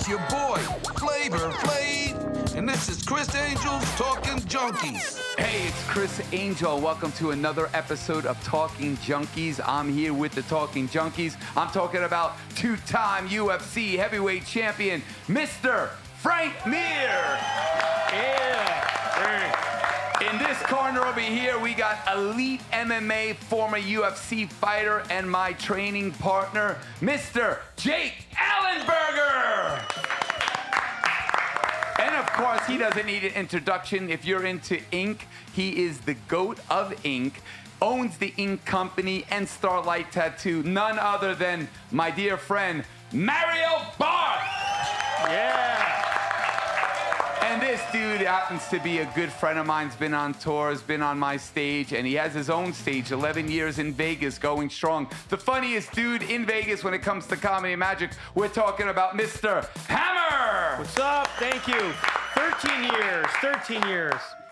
It's your boy, Flavor Flav, and this is Criss Angel's Talking Junkies. Hey, it's Criss Angel. Welcome to another episode of Talking Junkies. I'm here with the Talking Junkies. I'm talking about two-time UFC heavyweight champion, Mr. Frank Mir. Yeah. In this corner over here, we got elite MMA, former UFC fighter, and my training partner, Mr. Jake Ellenberger. And of course, he doesn't need an introduction. If you're into ink, he is the GOAT of ink, owns the ink company and Starlight Tattoo, none other than my dear friend, Mario Barth. Yeah. And this dude happens to be a good friend of mine. He's been on tours, been on my stage, and he has his own stage, 11 years in Vegas, going strong. The funniest dude in Vegas when it comes to comedy and magic. We're talking about Mr. Hammer. What's up? Thank you. 13 years.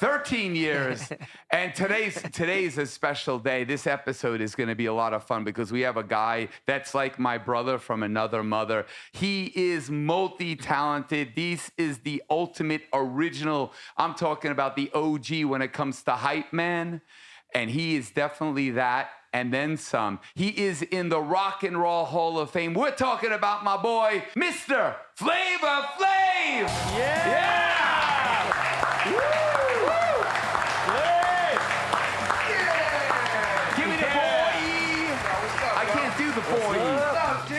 13 years. And today's a special day. This episode is going to be a lot of fun because we have a guy that's like my brother from another mother. He is multi-talented. This is the ultimate original. I'm talking about the OG when it comes to hype man. And he is definitely that and then some. He is in the Rock and Roll Hall of Fame. We're talking about my boy, Mr. Flavor Flav. Yeah. Woo!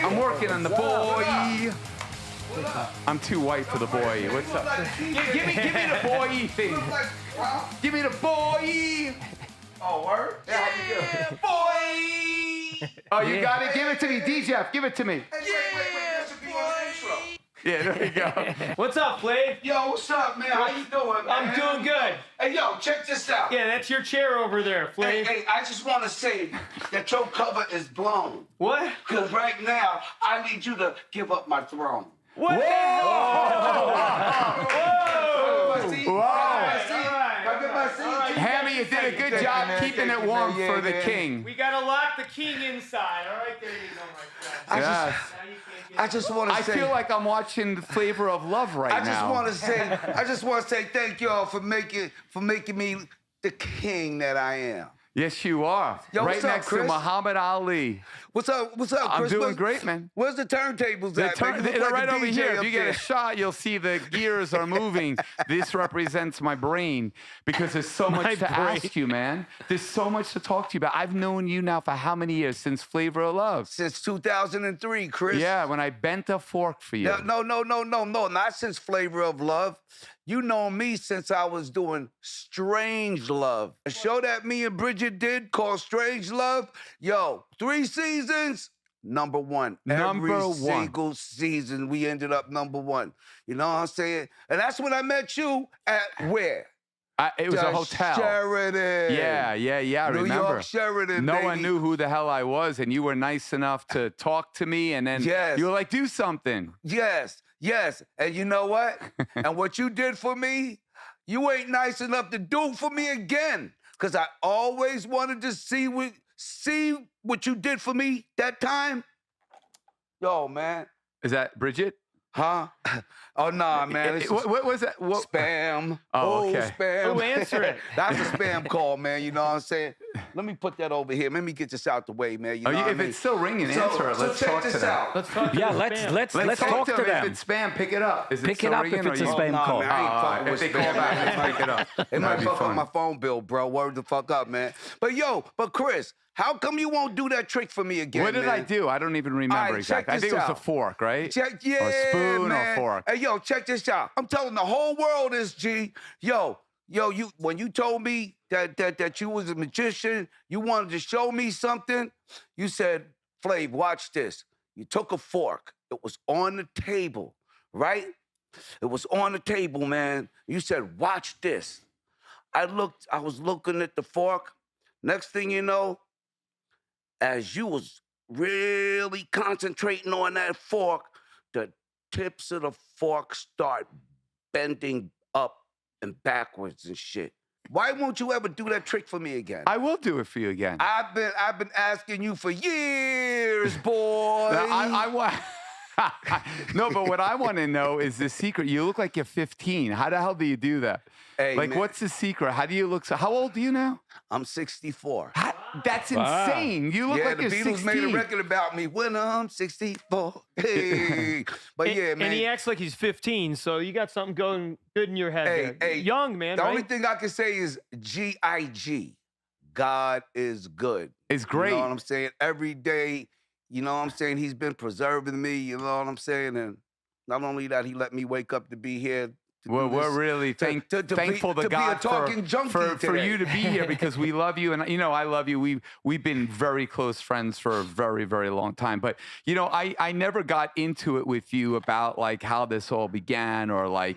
I'm working on the boy. I'm too white for the boy. What's up? Give me the boy thing. Give me the boy. Oh, word? Yeah, boy. Oh, you got it? Give it to me, DJ. Give it to me. Wait. That should be in the intro. Yeah, there you go. What's up, Flav? Yo, what's up, man? How you doing, man? I'm doing good. Hey, yo, check this out. Yeah, that's your chair over there, Flav. Hey, I just want to say that your cover is blown. What? Because right now, I need you to give up my throne. What the hell? Hammy, you did a good job keeping it warm for the king. We gotta lock the king inside. All right, there you go, my friend. I just want to I say. feel like I'm watching the Flavor of Love right I now. just want to say thank y'all for making me the king that I am. Yes, you are. Yo, right what's up, next to Criss? Muhammad Ali. What's up, Chris? I'm doing great, man. Where's the turntables at? Man? You look They're like right a over DJ here. If up you get there. a shot, you'll see the gears are moving. This represents my brain because there's so much to ask you, man. There's so much to talk to you about. I've known you now for how many years? Since Flavor of Love? Since 2003, Chris. Yeah, when I bent a fork for you. No, not since Flavor of Love. You know me since I was doing Strange Love. A show that me and Bridget did called Strange Love. Yo, 3 seasons, number one. Number Every one. single season, we ended up number one. You know what I'm saying? And that's when I met you at where? It was a hotel. Sheridan. Yeah, I New remember. York Sheridan, No baby. one knew who the hell I was, and you were nice enough to talk to me, and then Yes. you were like, do something. Yes. And you know what? And what you did for me, you ain't nice enough to do for me again. Because I always wanted to see what you did for me that time. Yo, man. Is that Bridget? Huh? Oh, nah, man. This is What was that? What? spam. Oh, okay. Spam. Oh, answer it. That's a spam call, man. You know what I'm saying? Let me put that over here. Let me get this out the way, man. You know what I If mean? it's still ringing, So- answer it. so Let's check talk this to them. out. Let's talk to Yeah, the let's spam. let's talk to them. them. If it's spam, pick it up. Is it Pick still it up ringing, if it's or a you- spam Nah, call. man, I ain't fucking if with they call spam. back, let's pick it up. It might That'd be fuck up fun. my phone bill, bro. Word the fuck up, man. But Chris, how come you won't do that trick for me again, What did man? I do? I don't even remember All right, check exactly. I this think it was a out. fork, right? Check, Or a spoon man. or fork. Hey, yo, check this out. I'm telling the whole world this, G. Yo, you when you told me that you was a magician, you wanted to show me something, you said, Flav, watch this. You took a fork. It was on the table, right? It was on the table, man. You said, watch this. I was looking at the fork. Next thing you know, as you was really concentrating on that fork, the tips of the fork start bending up and backwards and shit. Why won't you ever do that trick for me again? I will do it for you again. I've been asking you for years, boy. I want. No, but what I want to know is the secret. You look like you're 15. How the hell do you do that? Hey, Like, man. what's the secret? How do you look so? How old are you now? I'm 64. That's insane. You look Yeah, like the you're Beatles 16. made a record about me when I'm 64. Hey, but And, yeah, man. And he acts like he's 15, so you got something going good in your head Hey, there. hey, Young, man, The right? only thing I can say is G-I-G. God is good. It's great. You know what I'm saying? Every day, you know what I'm saying? He's been preserving me, you know what I'm saying? And not only that, he let me wake up to be here. We're really thankful to God be a talking junkie for you to be here because we love you. And, you know, I love you. We've been very close friends for a very, very long time. But, you know, I never got into it with you about, like, how this all began or, like,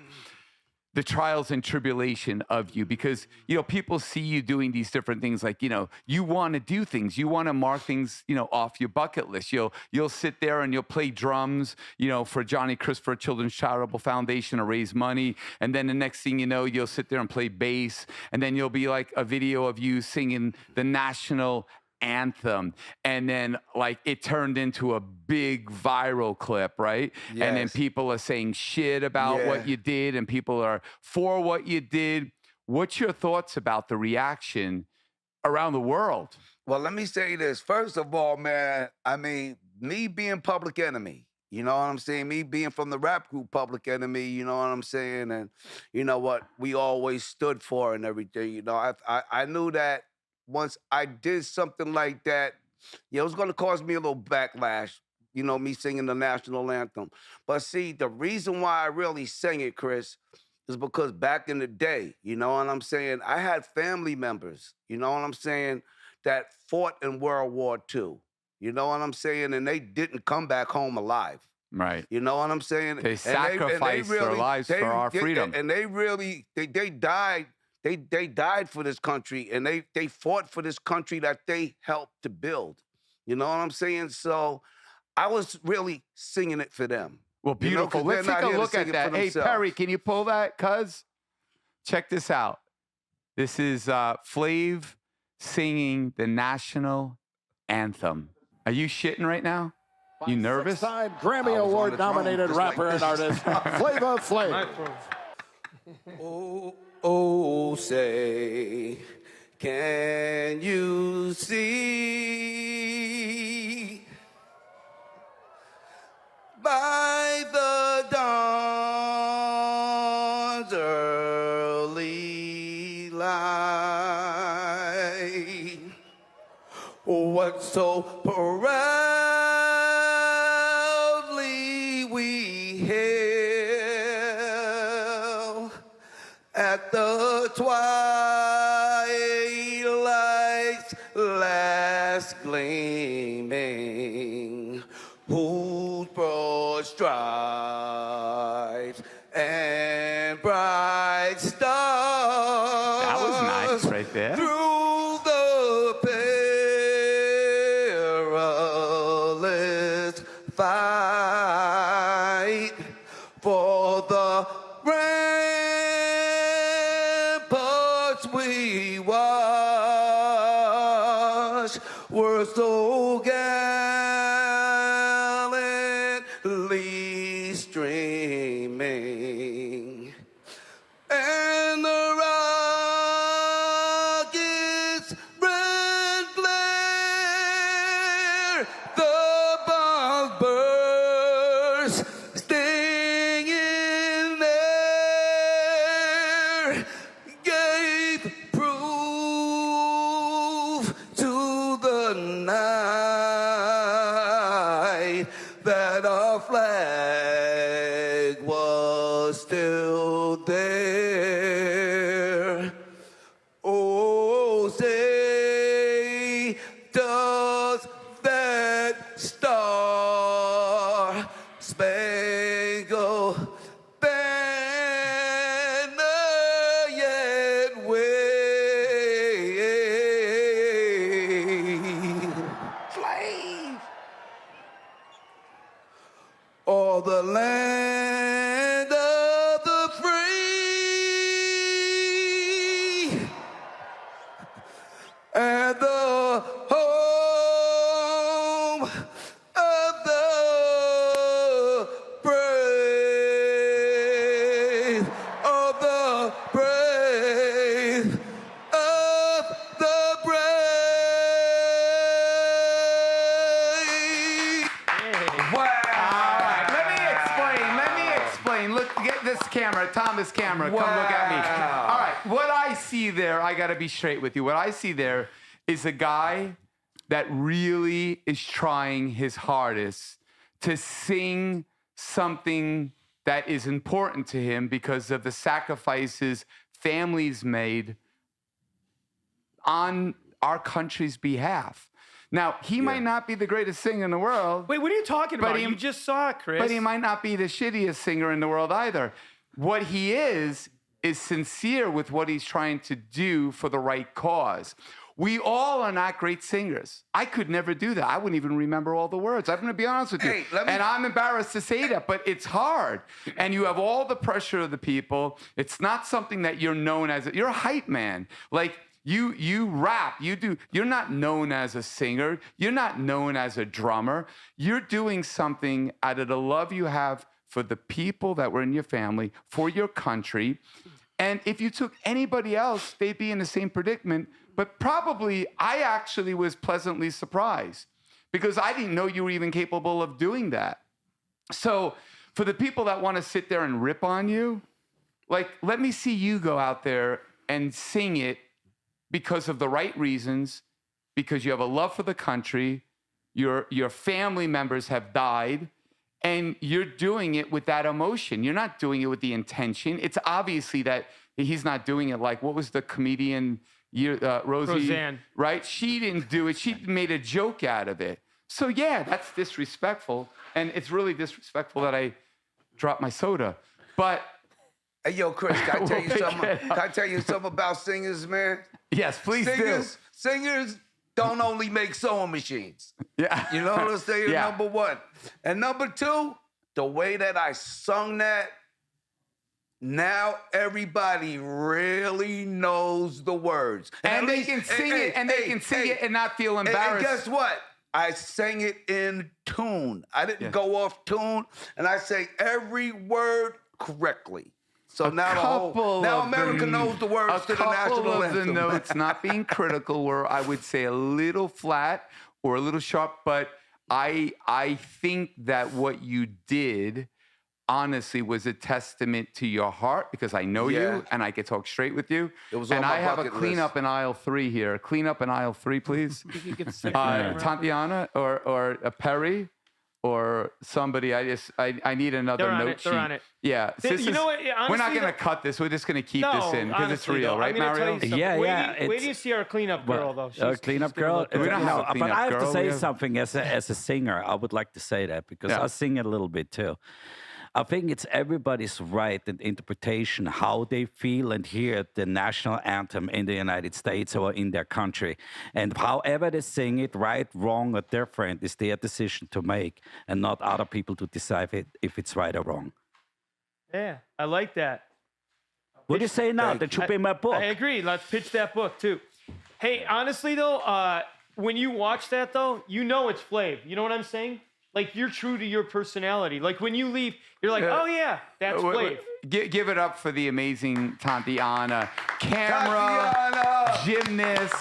the trials and tribulation of you because, you know, people see you doing these different things. Like, you know, you want to do things. You want to mark things, you know, off your bucket list. You'll sit there and you'll play drums, you know, for Johnny Christopher Children's Charitable Foundation to raise money. And then the next thing you know, you'll sit there and play bass. And then you'll be like a video of you singing the National Anthem, and then like it turned into a big viral clip, right? Yes. And then people are saying shit about what you did, and people are for what you did. What's your thoughts about the reaction around the world? Well, let me say this. First of all, man, I mean, me being Public Enemy, you know what I'm saying? Me being from the rap group Public Enemy, you know what I'm saying? And you know what we always stood for and everything. You know, I knew that once I did something like that, yeah, it was going to cause me a little backlash, you know, me singing the National Anthem. But see, the reason why I really sang it, Chris, is because back in the day, you know what I'm saying, I had family members, you know what I'm saying, that fought in World War II. You know what I'm saying? And they didn't come back home alive. Right. You know what I'm saying? They sacrificed their lives for our freedom. And they really, they died. They died for this country, and they fought for this country that they helped to build. You know what I'm saying? So I was really singing it for them. Well, beautiful. You know, let's take a look at that. Hey, Perry, can you pull that, cuz? Check this out. This is Flav singing the National Anthem. Are you shitting right now? You nervous? Six-time Grammy Award-nominated rapper and artist, Flav Flav. Oh, say, can you see by the dawn's early light what so proudly we hailed at the twilight's last gleaming, whose broad stripes and bright stars That was nice right there. through the perilous fight for the ramparts we watched were so gallantly streaming, and the rockets' red glare, the bombs burst, stinging there, gave proof to the night that our flag was still there. Oh, say, does that star spangled banner yet wave? Slave! Or the land of the free and the home of the explain. Look, get this camera, Thomas camera. Come look at me. All right, what I see there, I got to be straight with you. What I see there is a guy that really is trying his hardest to sing something that is important to him because of the sacrifices families made on our country's behalf. Now, he might not be the greatest singer in the world. Wait, what are you talking about? You just saw it, Chris. But he might not be the shittiest singer in the world either. What he is sincere with what he's trying to do for the right cause. We all are not great singers. I could never do that. I wouldn't even remember all the words. I'm going to be honest with you. And I'm embarrassed to say that, but it's hard. And you have all the pressure of the people. It's not something that you're known as. You're a hype man. Like, you rap, you're not known as a singer. You're not known as a drummer. You're doing something out of the love you have for the people that were in your family, for your country. And if you took anybody else, they'd be in the same predicament. But probably I actually was pleasantly surprised because I didn't know you were even capable of doing that. So for the people that want to sit there and rip on you, like, let me see you go out there and sing it because of the right reasons, because you have a love for the country, your family members have died, and you're doing it with that emotion. You're not doing it with the intention. It's obviously that he's not doing it like, what was the comedian, Roseanne. Right? She didn't do it. She made a joke out of it. So yeah, that's disrespectful, and it's really disrespectful that I dropped my soda. But hey, yo, Chris, can I tell you something? Can I tell you something about singers, man? yes, please do. Singers don't only make sewing machines. Yeah. You know what I'm saying? Yeah. Number one. And number two, the way that I sung that, now everybody really knows the words. And they can sing it, and they can sing it and not feel embarrassed. And guess what? I sang it in tune. I didn't go off tune, and I say every word correctly. So now America knows the words to the national anthem. A couple of the notes, not being critical, were, I would say, a little flat or a little sharp, but I think that what you did, honestly, was a testament to your heart, because I know you and I could talk straight with you. It was on my I have a bucket cleanup in aisle 3 here. Clean up in aisle 3, please. Tatiana or a Perry or somebody. I need another note sheet. They're on it. Yeah. You know what? Honestly, we're not going to cut this. We're just going to keep this in because it's honestly, real, right, Mario? Wait do you see our cleanup girl, though? Our cleanup girl? We don't have a but cleanup I have girl. to say We have- something as a singer. I would like to say that because I sing it a little bit too. I think it's everybody's right and interpretation how they feel and hear the national anthem in the United States or in their country. And however they sing it, right, wrong, or different, is their decision to make and not other people to decide if it's right or wrong. Yeah, I like that. What do you say now? That should be my book. I agree. Let's pitch that book, too. Hey, honestly, though, when you watch that, though, you know it's Flav. You know what I'm saying? Like, you're true to your personality. Like, when you leave, you're like, oh, yeah, that's Flav. Give it up for the amazing Tatiana. Camera, gymnast,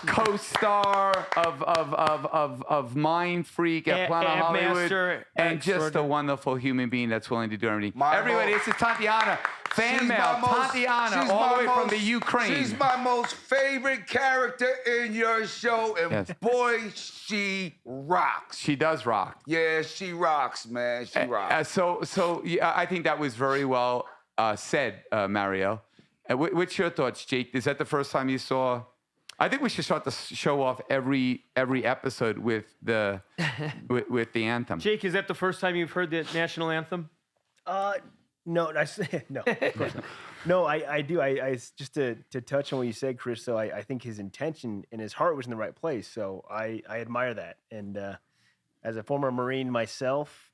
co-star of Mind Freak at Planet Hollywood. Master, and just a wonderful human being that's willing to do everything. Everybody, this is Tatiana. Fan mail, Tatiana, all the way from the Ukraine. She's my most favorite character in your show, and boy, she rocks. She does rock. Yeah, she rocks, man. She rocks. So yeah, I think that was very well said, Mario. What's your thoughts, Jake? Is that the first time you saw? I think we should start to show off every episode with the with the anthem. Jake, is that the first time you've heard the national anthem? No, no, of course not. No, I do. I just to touch on what you said, Chris. So I think his intention and his heart was in the right place. So I admire that. And as a former Marine myself,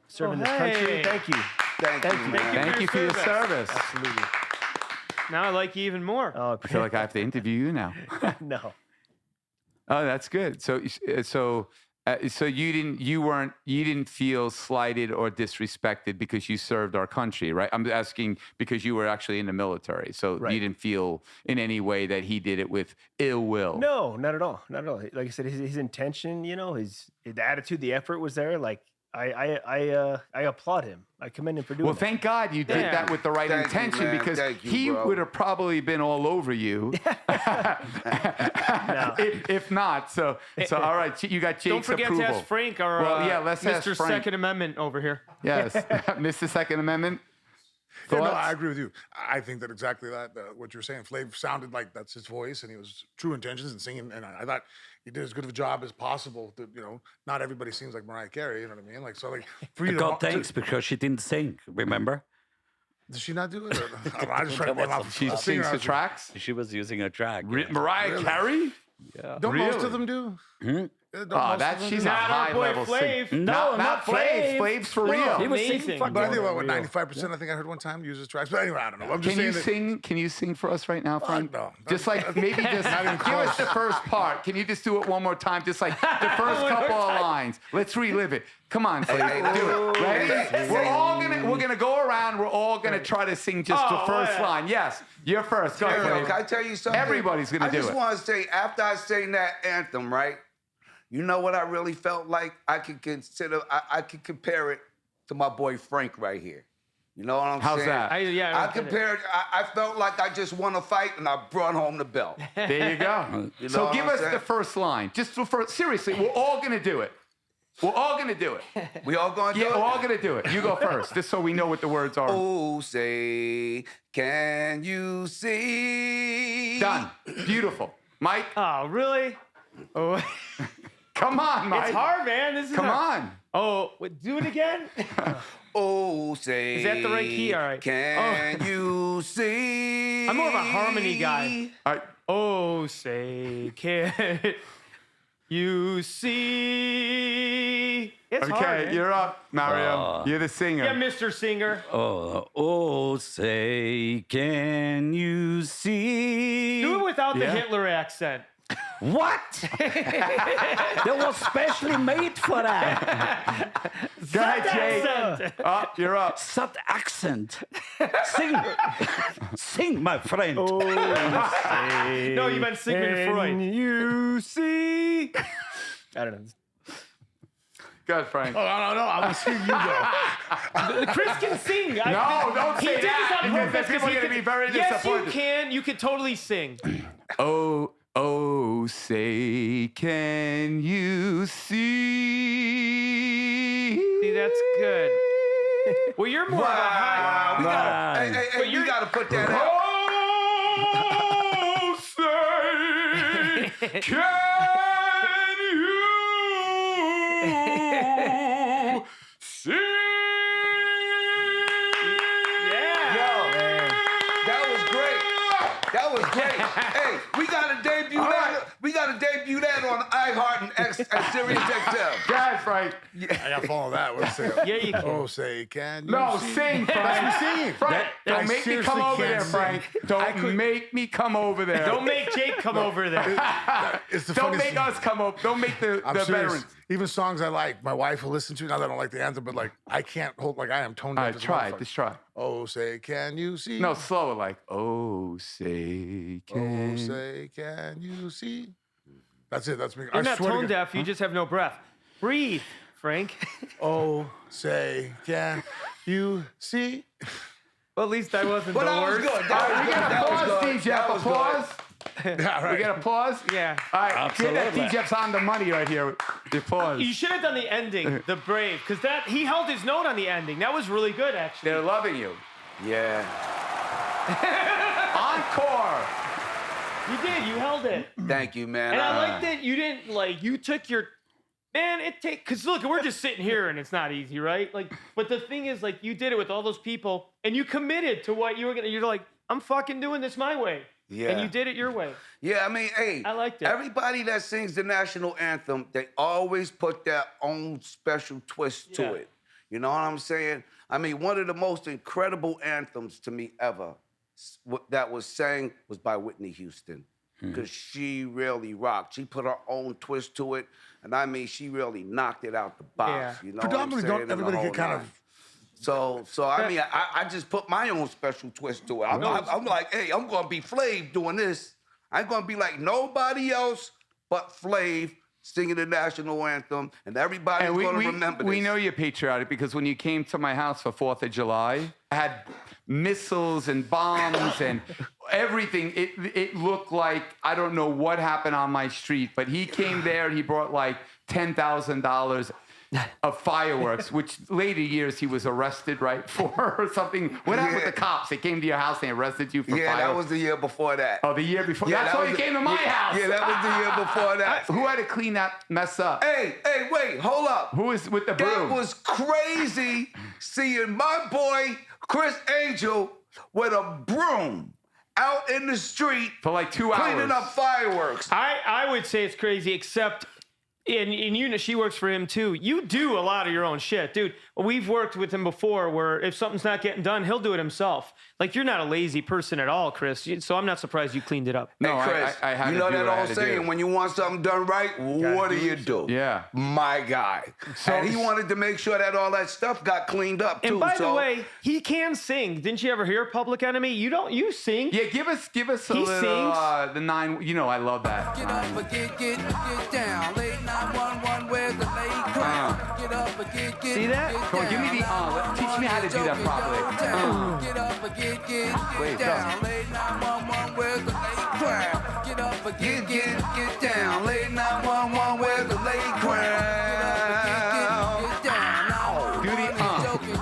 serving this country, thank you. Thank you for your service. Absolutely. Now I like you even more. Oh, I feel like I have to interview you now. No. Oh, that's good. So you didn't feel slighted or disrespected because you served our country, right? I'm asking because you were actually in the military, so you didn't feel in any way that he did it with ill will. No, not at all. Not at all. Like I said, his intention, you know, the attitude, the effort was there. Like I applaud him. I commend him for doing Well, that. thank God you did Yeah. that with the right Thank you, intention man. because Thank you, he bro. would have probably been all over you. if not. So all right, you got Jake's Don't forget approval. to ask Frank, our Well, yeah, let's ask Mr. Frank. Second Amendment over here. Yes, Mr. Second Amendment. Yeah, no, Thoughts? I agree with you. I think that exactly that, what you're saying. Flav sounded like that's his voice, and he was true intentions and singing. And I thought he did as good of a job as possible. To, not everybody seems like Mariah Carey. You know what I mean? Like so, like for you God to, thanks, because she didn't sing, remember? Did she not do it? Or, I just tried to name off She a sings singer. the tracks. She was using a track. Mariah Carey? Don't most Really? of them do? Don't Oh, most that's of them she's do? a Not our high boy level Flav. singer. No, not Flav. Flav. Flav's for No, real. He was singing Amazing. fucking But I think about real. 95%. I think I heard one time uses tracks. But anyway, I don't know. I'm just Can you saying that, sing? Can you sing for us right now, Frank? no. Just like maybe just Not even give us close. the first part. Can you just do it one more time? Just like the first couple of lines. Let's relive it. Come on, Flav. hey, Do it. Ready? hey, We're gonna go around. We're all gonna try to sing just the Oh, first yeah. line. Yes, you're first. Go, Hey, yo, Flav. can I tell you something? Everybody's gonna do I it. just want to say, after I sang that anthem, right? You know what I really felt like? I could compare it to my boy Frank right here. You know what I'm How's saying? that? I I don't get it. compared. I felt like I just won a fight and I brought home the belt. There you go. You know So what give I'm us saying? the first line. Just the first. Seriously, we're all gonna do it. We're all gonna do it. We all going to Yeah, do we're it? all gonna do it. You go first, just so we know what the words are. Oh, say, can you see? Done. Beautiful. Mike, Oh, really? Oh, come on, Mike. it's hard, man. This is Come hard. on. Oh, wait, do it again. Oh, say. Is that the right key? All right. Can you see? I'm more of a harmony guy. All right. Oh, say, can you see? It's hard, Okay, man. you're up, Mario. You're the singer. Yeah, Mr. Singer. Oh, say, can you see? Do it without the Yeah. Hitler accent. What? That was specially made for that. Go ahead, Jake. Accent. Oh, you're up. Sut accent. Sing. Sing, my friend. No, you meant Sigmund Freud. You see? I don't know. Go ahead, Frank. no, I want to see you go. Chris can sing. No, don't He say did that, this on because purpose. people are he gonna could- be very Yes, disappointed. you can. You can totally sing. Oh, say, can you see? See, that's good. Well, you're more of a high. We gotta, hey, But we you're- gotta put that out. Oh, say, can you see? Yeah. Yo, that was great. That was great. Hey, we gotta debut that. We gotta debut that on iHeart and Sirius XM. Go ahead, Frank. I got to follow that. Let's see. Yeah, you can. Oh, say, can you No, see? sing, Frank. That's me singing. Frank, I don't make me come seriously over there, can't Frank. sing. Don't make me come over there. Don't make Jake come over there. It's the Don't funniest make us come over. Don't make the I'm serious. veterans. Even songs I like, my wife will listen to. Not that I don't like the anthem, but like I can't hold like I am tone All deaf. right, as a try. motherfucker. Just try. Oh, say, can you see? No, slower, like, oh, say, can. Oh, say, can you see? That's it. That's me. You're I not swear to tone God. deaf. You just have no breath. Breathe, Frank. Oh, say, can you see? Well, at least that wasn't Well, the that was worst. good. That was We good. get That was applause, good. DJ. That was good. Applause. Yeah, right. We get applause. Yeah. All right, get that Absolutely. DJ's on the money right here. The applause. You should have done the ending, the brave, because that he held his note on the ending. That was really good, actually. They're loving you. Yeah. Encore. You did. You held it. Thank you, man. And I like that you didn't you took your man. Because look, we're just sitting here and it's not easy, right? But the thing is, you did it with all those people and you committed to what you were gonna. You're like, I'm fucking doing this my way. Yeah. And you did it your way. Yeah, I mean, hey, I liked it. Everybody that sings the national anthem, they always put their own special twist to Yeah. it. You know what I'm saying? I mean, one of the most incredible anthems to me ever that was sang was by Whitney Houston. Because she really rocked. She put her own twist to it. And I mean, she really knocked it out the box. Yeah. You know Predominantly, what I'm saying? don't everybody And the get kind whole of. nine. So I mean, I just put my own special twist to it. I'm like, hey, I'm gonna be Flav doing this. I'm gonna be like nobody else but Flav singing the national anthem, and everybody's And going to remember this. we know you're patriotic because when you came to my house for 4th of July, I had missiles and bombs and everything. It looked like, I don't know what happened on my street, but he came there, he brought like $10,000 of fireworks, which later years he was arrested, right, for or something. What happened with the cops? They came to your house and they arrested you for fireworks. that was the year before that. Oh, the year before? Yeah, That's that why was you the- came to my house. Yeah, that was the year before that. Who had to clean that mess up? Hey, wait, hold up. Who was with the That broom? was crazy seeing my boy Criss Angel with a broom out in the street For like 2 hours. cleaning up fireworks. I would say it's crazy, except and you know she works for him too. You do a lot of your own shit, dude. We've worked with him before where if something's not getting done, he'll do it himself. Like you're not a lazy person at all, Chris. So I'm not surprised you cleaned it up. No, Hey, Chris, I had you to know do that what I old had to do. saying, when you want something done right, what do you do? Yeah. My guy. And he wanted to make sure that all that stuff got cleaned up, too. And by the so- way, he can sing. Didn't you ever hear Public Enemy? You sing. Yeah, give us a He little sings. the 9. You know, I love that. Get up and get down. Late 911, where's the late crowd? Get up and get See that? Come on, give me the teach me how to do that properly. Get up and Wait, get down. Late 911, where's the late crowd? Get up and Get down. Late 911, where's the late crowd? get down. Do the Joking, yo.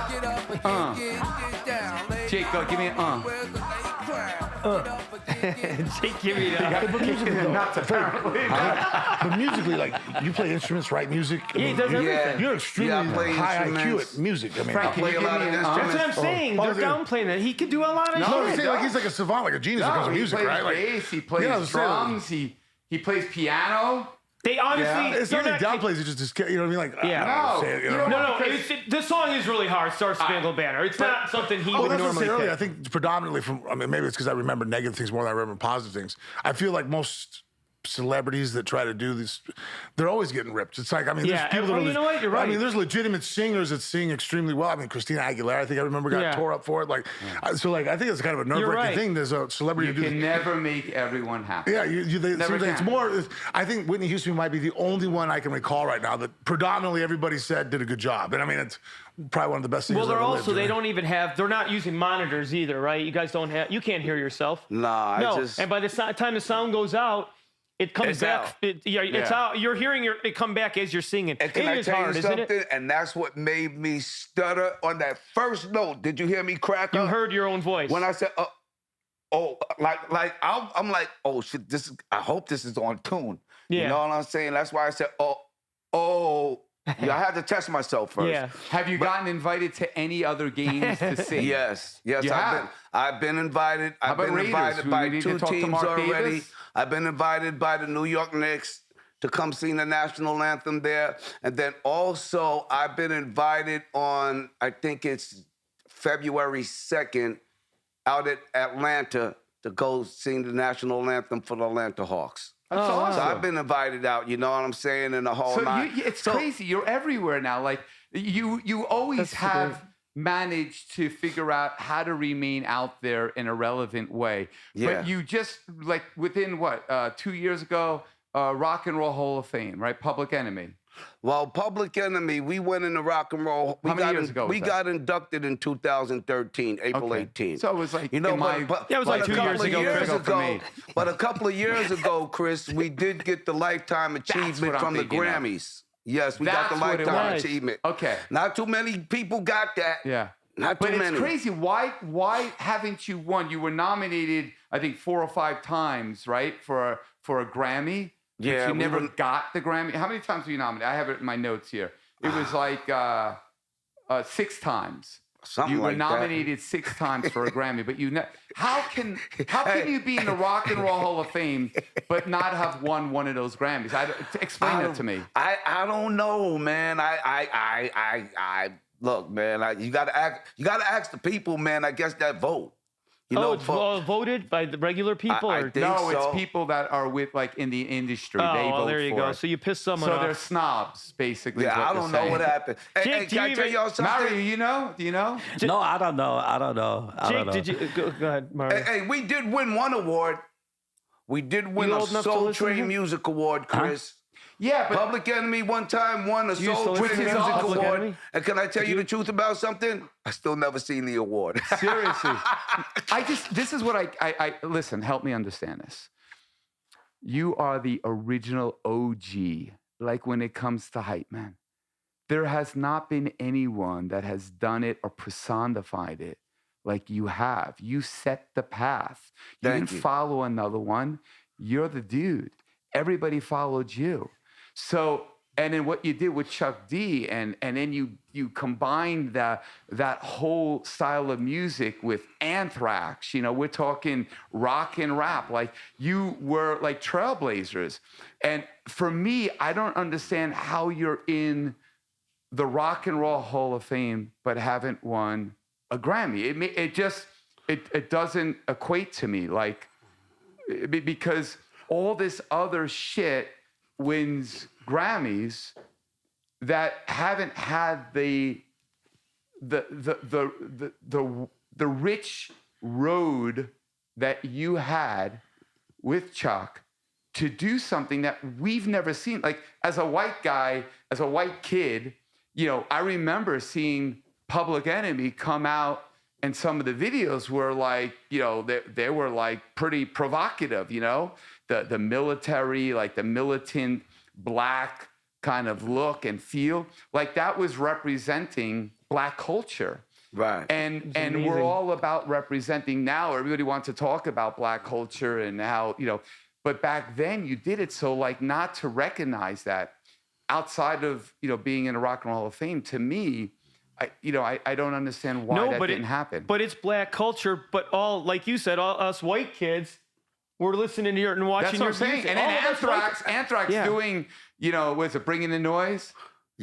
Get up and get down. Late Jake, go, give me an where's the late crowd? Get up and Jake, give me that. But musically, though, Nuts, apparently. but musically, like you play instruments, write music. I Yeah, he mean, does you're- everything. You're extremely Yeah, I play high IQ instruments. at music. I mean, Frank, can play you a give lot me of an instruments. That's what I'm saying. Oh, They're yeah. downplaying that. He could do a lot of no, I'm shit. saying like he's like a savant, like a genius when it comes to he music, plays right? Like, bass, he plays Yeah, I was saying, drums, he plays piano. They honestly, it's you're not not. that downplays. It's just you know what I mean. Like Yeah. I don't know, No, say it, you you know. don't No, this song is really hard. Star Spangled Banner. It's not something he Well, would that's what I normally said earlier. I pick. think predominantly from, I mean, maybe it's because I remember negative things more than I remember positive things. I feel like most celebrities that try to do this, they're always getting ripped. It's like, I mean, Yeah, there's people that well, are, you know what? You're I right. mean, there's legitimate singers that sing extremely well. I mean, Christina Aguilera, I think I remember got Yeah. tore up for it. Like, so like, I think it's kind of a nerve-wracking right. thing. There's a celebrity You who do can never make everyone happy. yeah, they, Never it's can. more. I think Whitney Houston might be the only one I can recall right now that predominantly everybody said did a good job, and I mean it's probably one of the best singers. Well, they're ever also lived, you they know? don't even have. They're not using monitors either, right? You guys don't have. You can't hear yourself. Nah, No, I just... and by the time the sound goes out, it comes It's back. out. It's Yeah. out. You're hearing it come back as you're singing. And can It I is tell hard, you isn't something? it? And that's what made me stutter on that first note. Did you hear me crack You up? heard your own voice. When I said, I'm like, oh shit, I hope this is on tune. Yeah. You know what I'm saying? That's why I said, yeah, I had to test myself first. Yeah. Have you gotten invited to any other games to sing? Yes, You have? I've been invited. I've about been Raiders? invited We by need to 2 talk to teams Mark already. Davis? I've been invited by the New York Knicks to come sing the national anthem there. And then also I've been invited on, I think it's February 2nd, out at Atlanta to go sing the national anthem for the Atlanta Hawks. That's awesome. So I've been invited out, you know what I'm saying, in the whole So night. it's crazy. You're everywhere now. Like you always That's have managed to figure out how to remain out there in a relevant way. Yeah. But you just like within 2 years ago, Rock and Roll Hall of Fame, right? Public Enemy. Well, Public Enemy, we went in the Rock and Roll. How many years ago was We that? got inducted in 2013, April Okay. 18th. So it was like You know, in my- Yeah, it was like a 2 couple years of ago, years Chris. For me. But a couple of years ago, Chris, we did get the Lifetime Achievement what I'm from the thinking of. Grammys. Yes, we got the That's what it Lifetime was. Achievement. Okay. Not too many people got that. Yeah. Not but too many. it's crazy. Why haven't you won? You were nominated, I think, 4 or 5 times, right, for a Grammy. But Yeah, you we never were- got the Grammy. How many times were you nominated? I have it in my notes here. It was like 6 times. Something You were like that. nominated 6 times for a Grammy, but how can you be in the Rock and Roll Hall of Fame but not have won one of those Grammys? Explain that to me. I don't know, man. I look, man. You gotta ask the people, man. I guess that vote. You know, it's voted by the regular people? I or? think No, so. it's people that are with like in the industry. Oh, They well, vote there you for go. it. So you pissed someone So off. they're snobs, basically. is Yeah, what I you're don't know saying. what happened. Hey, Jake, hey, do can I you tell even- y'all something? Mario, you know? Do you know? No, I don't know. I don't know. I Jake, don't know. did you go ahead, Mario? Hey, we did win one award. We did win You a old enough to Soul listen to Train him? Music Award, Chris. Yeah, but Public Enemy one time won a You Soul still Train listen to Music Public Award. Enemy? And can I tell you the truth about something? I still never seen the award. seriously, this is what I listen, help me understand this. You are the original OG, like when it comes to hype, man. There has not been anyone that has done it or personified it like you have. You set the path. You Thank didn't you. follow another one. You're the dude. Everybody followed you. So, and then what you did with Chuck D, and then you combined that whole style of music with Anthrax. You know, we're talking rock and rap. Like, you were like trailblazers. And for me, I don't understand how you're in the Rock and Roll Hall of Fame but haven't won a Grammy. It doesn't equate to me, like, because all this other shit wins Grammys that haven't had the rich road that you had with Chuck to do something that we've never seen. Like, as a white guy, as a white kid, you know, I remember seeing Public Enemy come out, and some of the videos were like, you know, they were like pretty provocative, you know, the military, like the militant black kind of look and feel, like that was representing black culture. Right. And we're amazing. all about representing now. Everybody wants to talk about black culture and how, you know, but back then you did it. So, like, not to recognize that outside of, you know, being in a Rock and Roll Hall of Fame, to me, I don't understand why that didn't happen. But it's black culture. But all, like you said, all us white kids were listening to your and watching That's what your I'm saying. music. And then All of us Anthrax Yeah. doing, you know, was it Bringing the Noise?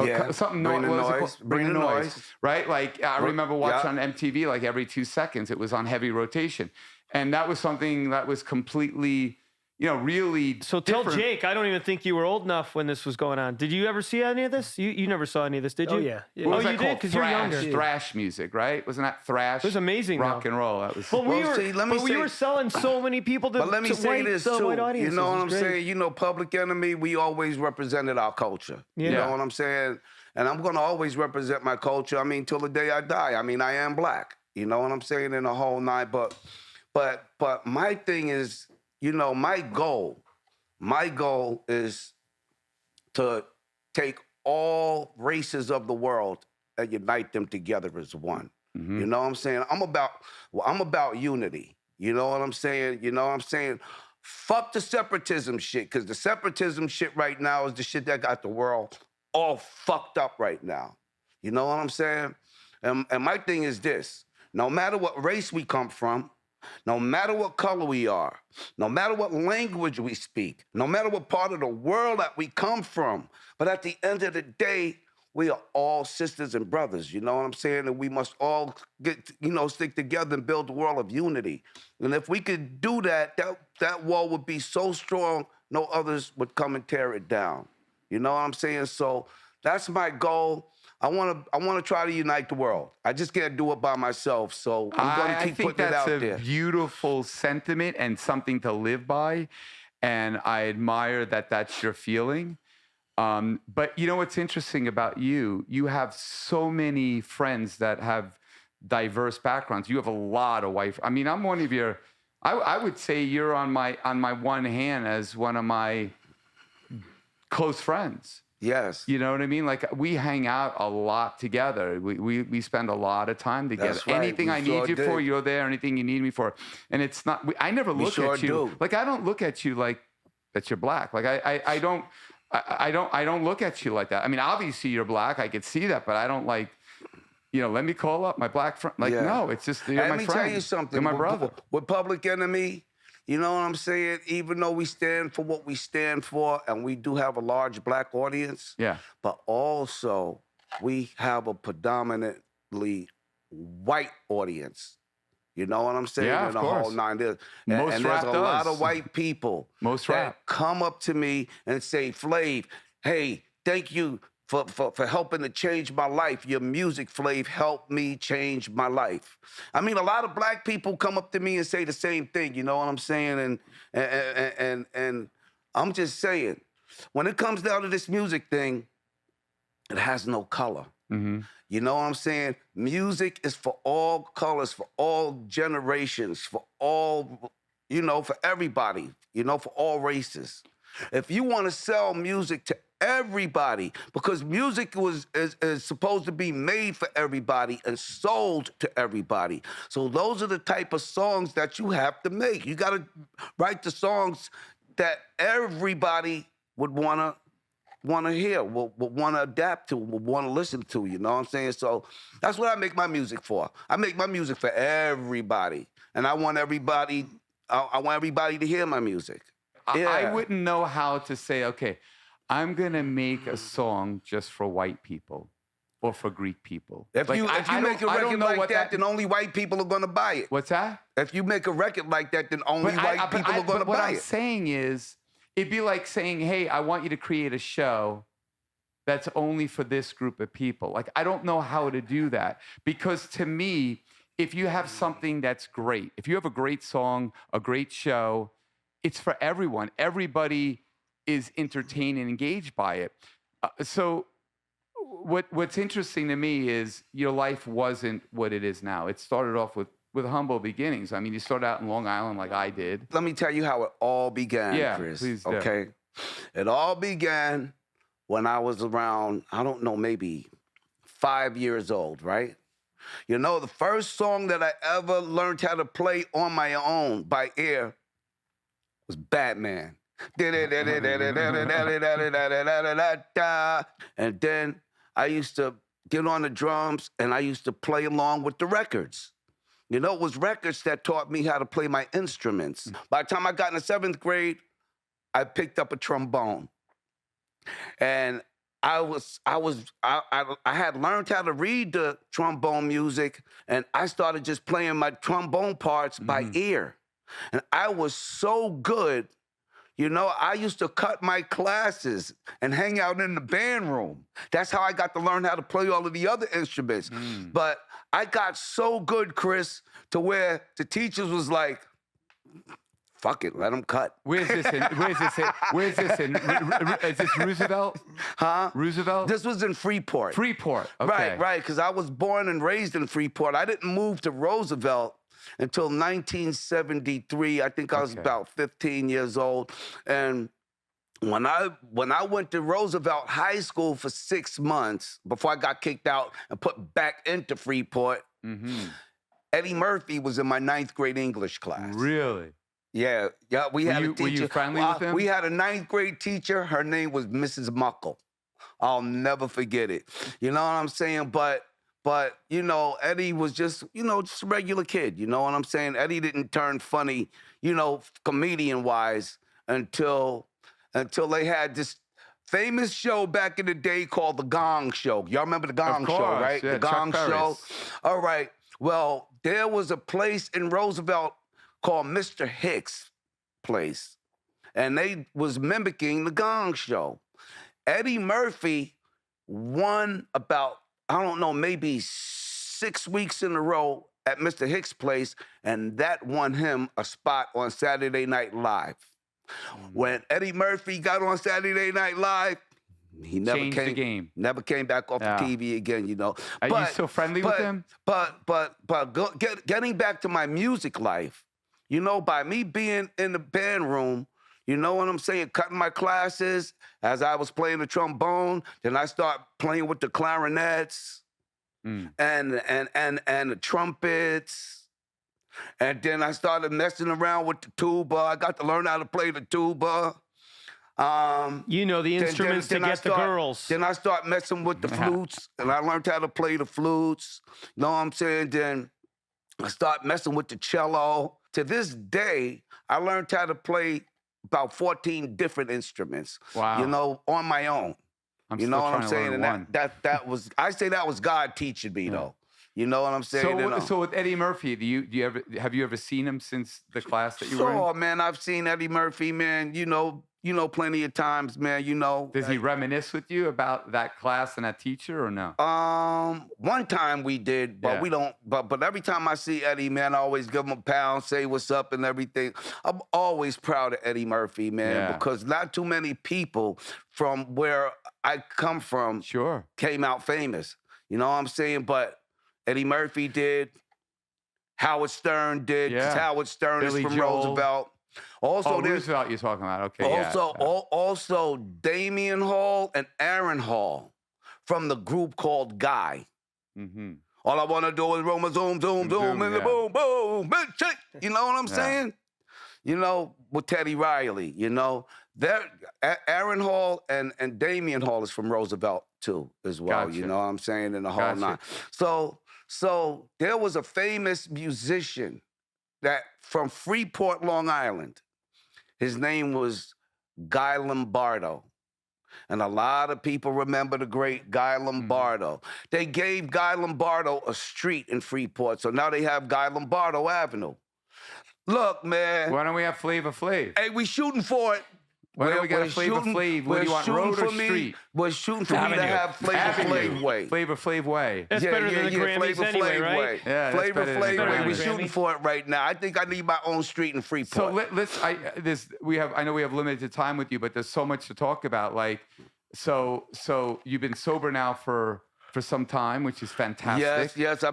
Or Yeah, something. Bring the what was it Noise. called? Bring the Noise. Right? Like, I remember watching yeah. on MTV, like every 2 seconds, it was on heavy rotation. And that was something that was completely, you know, really So tell different. Jake, I don't even think you were old enough when this was going on. Did you ever see any of this? You never saw any of this, did you? Oh, yeah. Yeah. What Oh, was that you called? did? Because you're younger. Thrash music, right? Wasn't that thrash? It was amazing, Rock though. and roll. That was. But we Well, were, see, let me but we say- were selling so many people to, But let me to say white, this to too. white You audiences. know what It I'm was great. saying? You know, Public Enemy, we always represented our culture. You Yeah. know what I'm saying? And I'm gonna always represent my culture. I mean, till the day I die. I mean, I am black. You know what I'm saying? In the whole nine. But my thing is, you know, my goal is to take all races of the world and unite them together as one. You know what I'm saying? I'm about unity. You know what I'm saying? You know what I'm saying? Fuck the separatism shit, because the separatism shit right now is the shit that got the world all fucked up right now. You know what I'm saying? And my thing is this: no matter what race we come from, no matter what color we are, no matter what language we speak, no matter what part of the world that we come from, but at the end of the day, we are all sisters and brothers, you know what I'm saying? And we must all stick together and build a world of unity. And if we could do that, that wall would be so strong, no others would come and tear it down. You know what I'm saying? So that's my goal. I want to try to unite the world. I just can't do it by myself. So I'm going to keep putting it out there. I think that's a beautiful sentiment and something to live by. And I admire that that's your feeling. But you know what's interesting about you? You have so many friends that have diverse backgrounds. You have a lot of white. I mean, I'm one of your. I would say you're on my one hand as one of my close friends. Yes. You know what I mean? Like, we hang out a lot together. We spend a lot of time together. That's right. Anything We I need sure you for, do. you're there. Anything you need me for, and it's not. I never look sure at you do. like I don't look at you like that you're black. Like I don't look at you like that. I mean, obviously you're black. I could see that, but I don't like. You know, let me call up my black friend. Like, Yeah. no, it's just you're Let my me friend. tell you something. You're my brother. With Public Enemy, you know what I'm saying? Even though we stand for what we stand for, and we do have a large black audience, Yeah. but also we have a predominantly white audience. You know what I'm saying? Yeah, In of the whole course. nine. And Most there's rap a lot does. of white people Most that rap. come up to me and say, Flav, hey, thank you for helping to change my life. Your music, Flav, helped me change my life. I mean, a lot of black people come up to me and say the same thing, you know what I'm saying? And I'm just saying, when it comes down to this music thing, it has no color. You know what I'm saying? Music is for all colors, for all generations, for all, you know, for everybody, you know, for all races. If you want to sell music to everybody, because music is supposed to be made for everybody and sold to everybody. So those are the type of songs that you have to make. You got to write the songs that everybody would want to hear, would want to adapt to, would want to listen to, you know what I'm saying? So that's what I make my music for. I make my music for everybody. And I want everybody to hear my music. Yeah. I wouldn't know how to say, okay, I'm going to make a song just for white people or for Greek people. If you make a record like that, then only white people are going to buy it. What's that? If you make a record like that, then only white people are going to buy What I'm it. saying is, it'd be like saying, hey, I want you to create a show that's only for this group of people. Like, I don't know how to do that. Because to me, if you have something that's great, if you have a great song, a great show, it's for everyone. Everybody is entertained and engaged by it. So what's interesting to me is your life wasn't what it is now. It started off with humble beginnings. I mean, you started out in Long Island like I did. Let me tell you how it all began, Chris. Please do. Okay? It all began when I was around, I don't know, maybe 5 years old, right? You know, the first song that I ever learned how to play on my own by ear was Batman. And then I used to get on the drums and I used to play along with the records. You know, it was records that taught me how to play my instruments. By the time I got in the 7th grade, I picked up a trombone. And I had learned how to read the trombone music, and I started just playing my trombone parts by ear. And I was so good. You know, I used to cut my classes and hang out in the band room. That's how I got to learn how to play all of the other instruments. But I got so good, Chris, to where the teachers was like, fuck it, let them cut. Where's this in? Is this Roosevelt? Huh? Roosevelt? This was in Freeport. Freeport, okay. Right, because I was born and raised in Freeport. I didn't move to Roosevelt until 1973. I think I was about 15 years old. And when I went to Roosevelt High School for 6 months before I got kicked out and put back into Freeport, Eddie Murphy was in my 9th grade English class. Really? Yeah, we had a teacher. Were you friendly with him? We had a 9th grade teacher. Her name was Mrs. Muckle. I'll never forget it. You know what I'm saying? But you know, Eddie was just, you know, just a regular kid. You know what I'm saying? Eddie didn't turn funny, you know, comedian-wise until they had this famous show back in the day called The Gong Show. Y'all remember The Gong Show, right? Yeah, The Gong Show. All right. Well, there was a place in Roosevelt called Mr. Hicks' place, and they was mimicking The Gong Show. Eddie Murphy won about, I don't know, maybe 6 weeks in a row at Mr. Hicks' place, and that won him a spot on Saturday Night Live. When Eddie Murphy got on Saturday Night Live, he never never came back off the TV again, you know. Are you still friendly with him? Getting back to my music life, you know, by me being in the band room, you know what I'm saying, cutting my classes as I was playing the trombone, then I start playing with the clarinets and the trumpets. And then I started messing around with the tuba. I got to learn how to play the tuba. You know, the instruments to get the girls. Then I start messing with the flutes, and I learned how to play the flutes. You know what I'm saying? Then I start messing with the cello. To this day, I learned how to play about 14 different instruments. Wow. You know, on my own. I'm you know what I'm saying? And one. that was, I say that was God teaching me, though. You know what I'm saying? So with Eddie Murphy, have you ever seen him since the class that you were in? Sure, man. I've seen Eddie Murphy, man. You know, plenty of times, man. You know. Does he reminisce with you about that class and that teacher, or no? One time we did, but we don't. But every time I see Eddie, man, I always give him a pound, say what's up and everything. I'm always proud of Eddie Murphy, man, because not too many people from where I come from came out famous. You know what I'm saying? But Eddie Murphy did. Howard Stern did. 'Cause Howard Stern Billy is from Joel. Roosevelt. Also, Roosevelt you're talking about. Okay, also Damian Hall and Aaron Hall from the group called Guy. Mm-hmm. All I want to do is roam a zoom, zoom, zoom, and the boom, boom, shake. You know what I'm saying? You know, with Teddy Riley, you know. Aaron Hall and Damian Hall is from Roosevelt, too, as well. Gotcha. You know what I'm saying? In the whole nine. So there was a famous musician that from Freeport, Long Island. His name was Guy Lombardo. And a lot of people remember the great Guy Lombardo. They gave Guy Lombardo a street in Freeport, so now they have Guy Lombardo Avenue. Look, man. Why don't we have Flavor Flav? Hey, we shooting for it. Why don't we got a Flavor Flav? What do you want, road or street? We're shooting for me to have Flavor Flav way. Flavor Flav way. That's better than the Grammys Flavor anyway, Flav right? way. Yeah, Flavor Flav way. Grammys. We're shooting for it right now. I think I need my own street in Freeport. So let's. I know we have limited time with you, but there's so much to talk about. Like, so you've been sober now for some time, which is fantastic. Yes.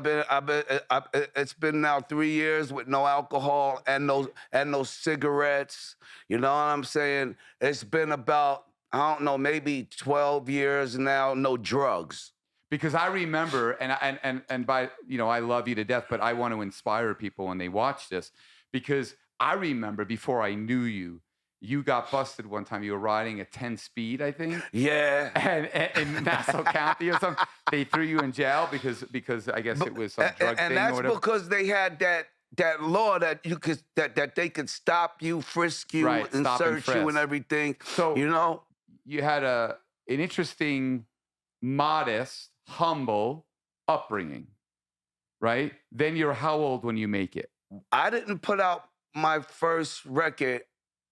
It's been now 3 years with no alcohol and no cigarettes. You know what I'm saying? It's been about, I don't know, maybe 12 years now, no drugs. Because I remember, and by, you know, I love you to death, but I want to inspire people when they watch this, because I remember before I knew you, you got busted one time. You were riding at 10 speed, I think. Yeah. And in Nassau County or something. They threw you in jail because I guess it was some drug thing or that's whatever. because they had that law that you could that they could stop you, frisk you, and search you and everything. So you know, you had an interesting, modest, humble upbringing, right? Then you're how old when you make it? I didn't put out my first record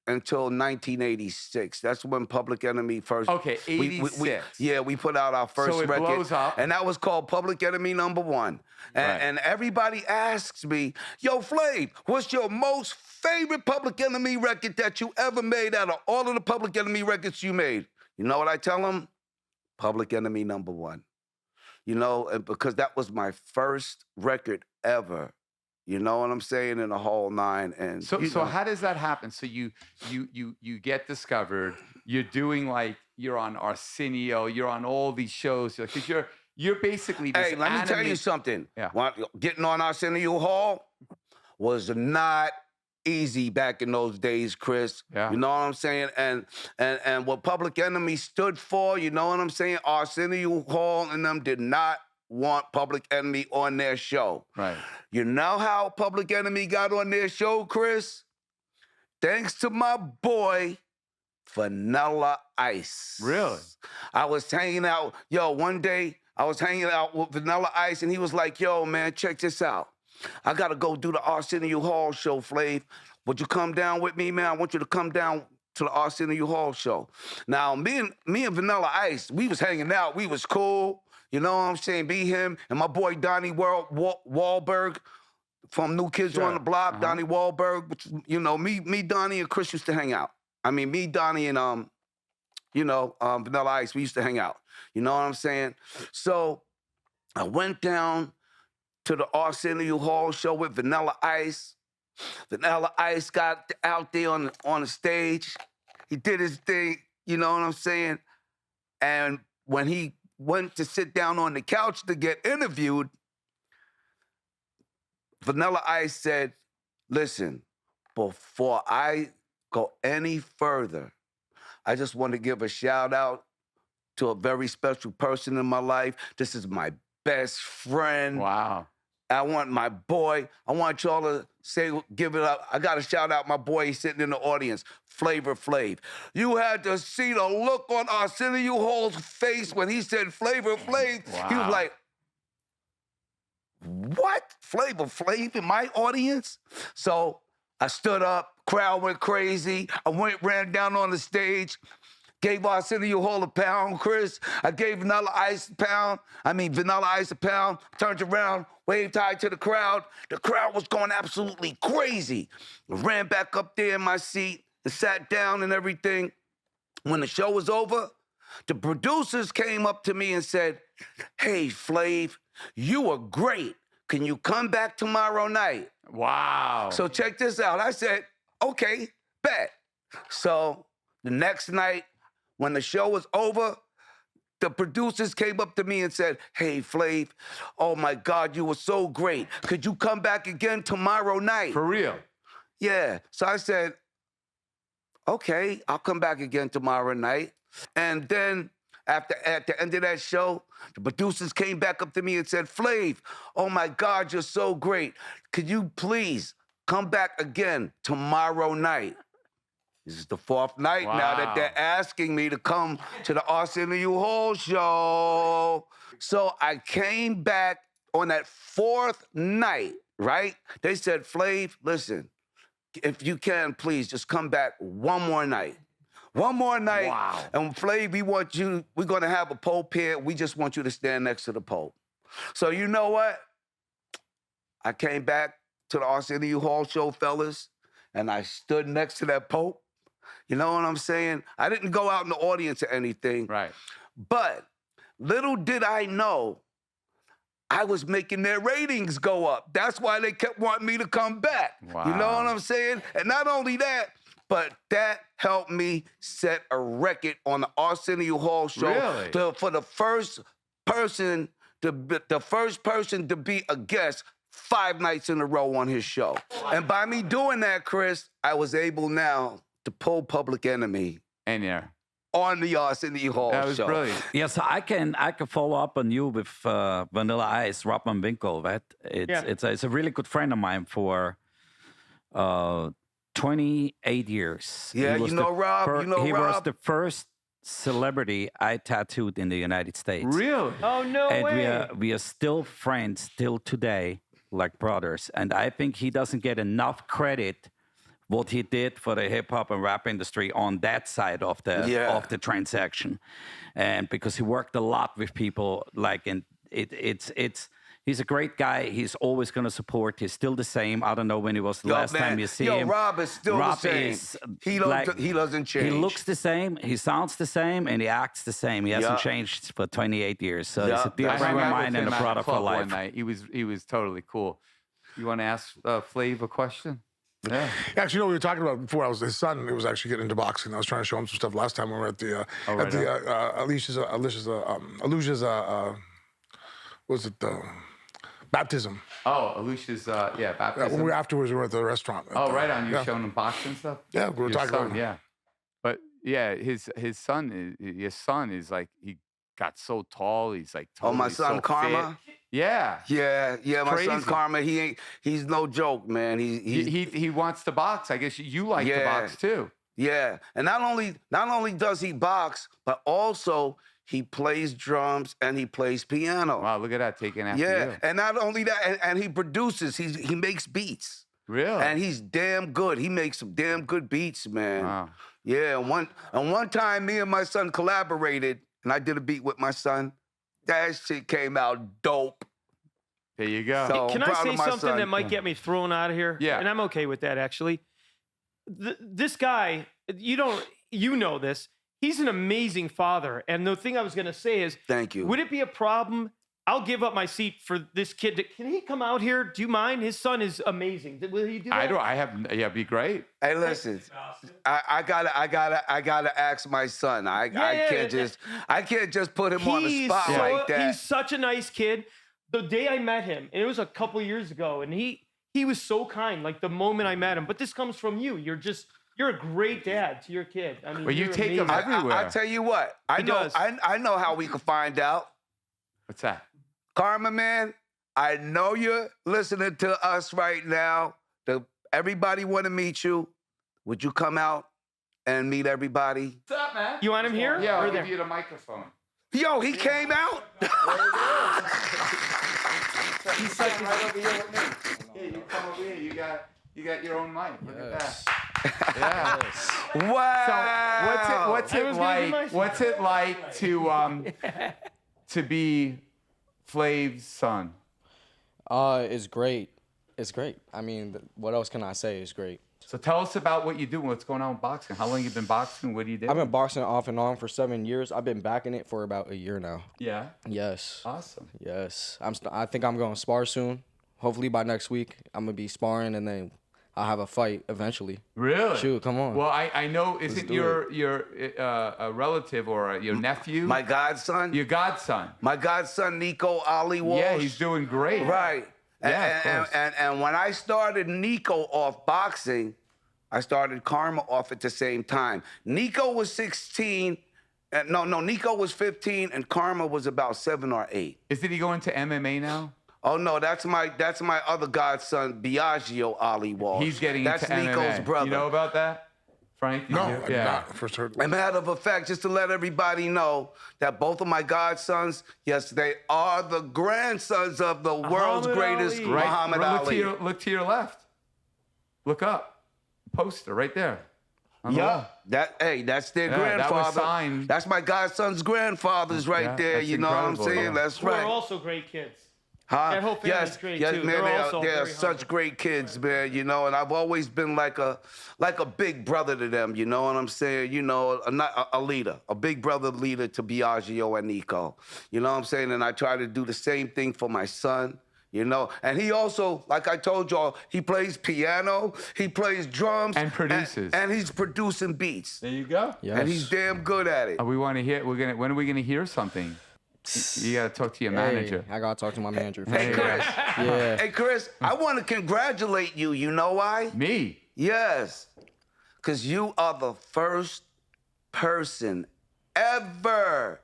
until 1986. That's when Public Enemy first. Okay, 86. We put out our first So it record. blows up. And that was called Public Enemy #1. And everybody asks me, yo, Flav, what's your most favorite Public Enemy record that you ever made out of all of the Public Enemy records you made? You know what I tell them? Public Enemy #1. You know, and because that was my first record ever. You know what I'm saying? In the whole nine. And so how does that happen? So you get discovered. You're doing you're on Arsenio. You're on all these shows because you're basically this. Hey, let me tell you something. Yeah. Getting on Arsenio Hall was not easy back in those days, Chris. Yeah. You know what I'm saying? And what Public Enemy stood for, you know what I'm saying? Arsenio Hall and them did not want Public Enemy on their show. Right. You know how Public Enemy got on their show, Chris? Thanks to my boy, Vanilla Ice. Really? I was hanging out, one day I was hanging out with Vanilla Ice and he was like, yo, man, check this out. I gotta go do the Arsenio Hall show, Flav. Would you come down with me, man? I want you to come down to the Arsenio Hall show. Now, me and Vanilla Ice, we was hanging out. We was cool. You know what I'm saying? Be him and my boy Donnie Wahlberg from New Kids on the Block. Donnie Wahlberg, which, you know, me, Donnie, and Chris used to hang out. I mean, me, Donnie, and Vanilla Ice, we used to hang out. You know what I'm saying? So I went down to the Arsenio Hall show with Vanilla Ice. Vanilla Ice got out there on the stage. He did his thing. You know what I'm saying? And when he went to sit down on the couch to get interviewed, Vanilla Ice said, listen, before I go any further, I just want to give a shout out to a very special person in my life. This is my best friend. Wow. I want my boy. I want y'all to give it up. I got to shout out my boy. He's sitting in the audience, Flavor Flav. You had to see the look on Arsenio Hall's face when he said Flavor Flav. Wow. He was like, what? Flavor Flav in my audience? So I stood up, crowd went crazy. I ran down on the stage, gave Arsenio Hall a pound, Chris. I gave Vanilla Ice a pound, turned around, waved hi to the crowd. The crowd was going absolutely crazy. I ran back up there in my seat and sat down and everything. When the show was over, the producers came up to me and said, hey, Flav, you were great. Can you come back tomorrow night? Wow. So check this out. I said, okay, bet. So the next night, when the show was over, the producers came up to me and said, hey, Flav, oh my God, you were so great. Could you come back again tomorrow night? For real? Yeah. So I said, okay, I'll come back again tomorrow night. And then at the end of that show, the producers came back up to me and said, Flav, oh my God, you're so great. Could you please come back again tomorrow night? This is the 4th night now that they're asking me to come to the Arsenio Hall show. So I came back on that 4th night, right? They said, Flav, listen, if you can, please just come back one more night. One more night. Wow. And Flav, we're gonna have a Pope here. We just want you to stand next to the Pope. So you know what? I came back to the Arsenio Hall show, fellas, and I stood next to that Pope. You know what I'm saying? I didn't go out in the audience or anything. Right. But little did I know, I was making their ratings go up. That's why they kept wanting me to come back. Wow. You know what I'm saying? And not only that, but that helped me set a record on the Arsenio Hall show. Really? For the first person to be a guest 5 nights in a row on his show. And by me doing that, Chris, I was able now to pull Public Enemy And yeah. on the Arsenio Hall That was show. brilliant. Yeah, so I can follow up on you with Vanilla Ice, Robin Winkle. Right? It's a really good friend of mine for 28 years. Yeah, He was you know Rob. He was the first celebrity I tattooed in the United States. Really? Oh, no And way. we are still friends till today, like brothers. And I think he doesn't get enough credit what he did for the hip hop and rap industry on that side of the transaction, and because he worked a lot with people, like, and he's a great guy. He's always going to support. He's still the same. I don't know when it was the last time you see him. Rob is still the same. He doesn't change. He looks the same. He sounds the same, and he acts the same. He hasn't changed for 28 years. So he's a dear I friend of hung out mine with and him a at brother the for club life. one night. He was totally cool. You want to ask Flav a question? Yeah. Actually, you know, we were talking about before. His son. It was actually getting into boxing. I was trying to show him some stuff last time we were at the Alicia's was it baptism? Oh, Alicia's baptism. When we afterwards we were at the restaurant. Right on. You showing him boxing stuff? Yeah, we were Your talking son, about. Yeah. But yeah, his son is like, he got so tall. He's like totally my son so Karma? fit. Yeah. Yeah, my son Crazy. Karma, he's no joke, man. He wants to box. I guess you like to box too. Yeah, and not only does he box, but also he plays drums and he plays piano. Wow, look at that, taking after you. And not only that, and he produces. He makes beats. Really? And he's damn good. He makes some damn good beats, man. Wow. Yeah, and one time me and my son collaborated, and I did a beat with my son. That shit came out dope. There you go. So- Can I'm I proud say of my something son. that might get me thrown out of here? Yeah. And I'm okay with that, actually. This guy, you know this. He's an amazing father. And the thing I was going to say is, Thank you. would it be a problem? I'll give up my seat for this kid. Can he come out here? Do you mind? His son is amazing. Will he do that? It'd be great. Hey, listen, I gotta ask my son. I can't just put him on the spot like that. He's such a nice kid. The day I met him, and it was a couple years ago, and he was so kind. Like the moment I met him. But this comes from you. You're a great dad to your kid. I mean, Well, you you're take him amazing. everywhere. I tell you what, I know how we can find out. What's that? Karma, man, I know you're listening to us right now. Everybody want to meet you. Would you come out and meet everybody? What's up, man? You want him here? Yeah, or I'll there? give you the microphone. Yo, he came out. He's sitting right over here with me. Yeah, you come over here. You got your own mic. Look at that. Yeah. Wow. So what's it like to be Flav's son? It's great. It's great. I mean, what else can I say? It's great. So tell us about what you do and what's going on with boxing. How long you been boxing? What do you do? I've been boxing off and on for 7 years. I've been back in it for about a year now. Yeah. Yes. Awesome. Yes. I think I'm going to spar soon. Hopefully by next week, I'm going to be sparring and then I'll have a fight eventually. Really? Shoot, come on. Well, I know, isn't your a relative or your nephew? My godson. Your godson. My godson, Nico Ali Walsh. Yeah, he's doing great. Right. Yeah, of course. And when I started Nico off boxing, I started Karma off at the same time. Nico was 16. Nico was 15, and Karma was about 7 or 8. Isn't he going to MMA now? Oh no, that's my other godson, Biagio Ali Walsh. He's getting that's into Nico's MMA. brother. You know about that, Frank? No, I did not. First heard. As a matter of fact, just to let everybody know that both of my godsons, yes, they are the grandsons of the world's greatest Ali. Muhammad Ali. Look to your left. Look up. Poster right there. On the Yeah, wall. that's their Yeah, that was grandfather. signed. That's my godson's grandfathers right Yeah, there. that's You know what I'm incredible. saying? That's Who are right. also great kids. Huh? That whole family's yes, great, yes, too. man, They're also they are very such humble. great kids, man. You know, and I've always been like a big brother to them. You know what I'm saying? You know, a leader, a big brother leader to Biagio and Nico. You know what I'm saying? And I try to do the same thing for my son. You know, and he also, like I told y'all, he plays piano, he plays drums, And produces. and he's producing beats, There you go. Yes. and he's damn good at it. We want to hear. When are we gonna hear something? You gotta talk to your manager. Hey, I got to talk to my manager. For Hey, sure. Chris. Yeah. Hey, Chris, I want to congratulate you. You know why? Me? Yes, because you are the first person ever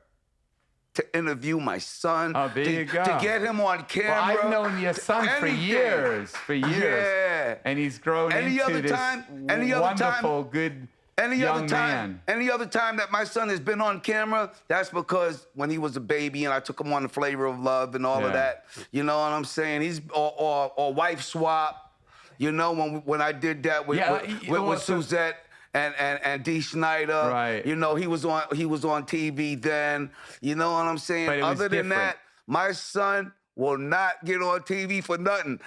to interview my son. Oh, there you go. To get him on camera. Well, I've known your son for anything. years. Yeah. And he's grown Any into other this time- any other time- wonderful, good Any young other time, man. any other time that my son has been on camera, that's because when he was a baby and I took him on the Flavor of Love and all of Yeah. that. You know what I'm saying? He's or Wife Swap. You know when I did that with Suzette and Dee Schneider. Right. You know he was on TV then. You know what I'm saying? But it was Other than different. that, my son will not get on TV for nothing.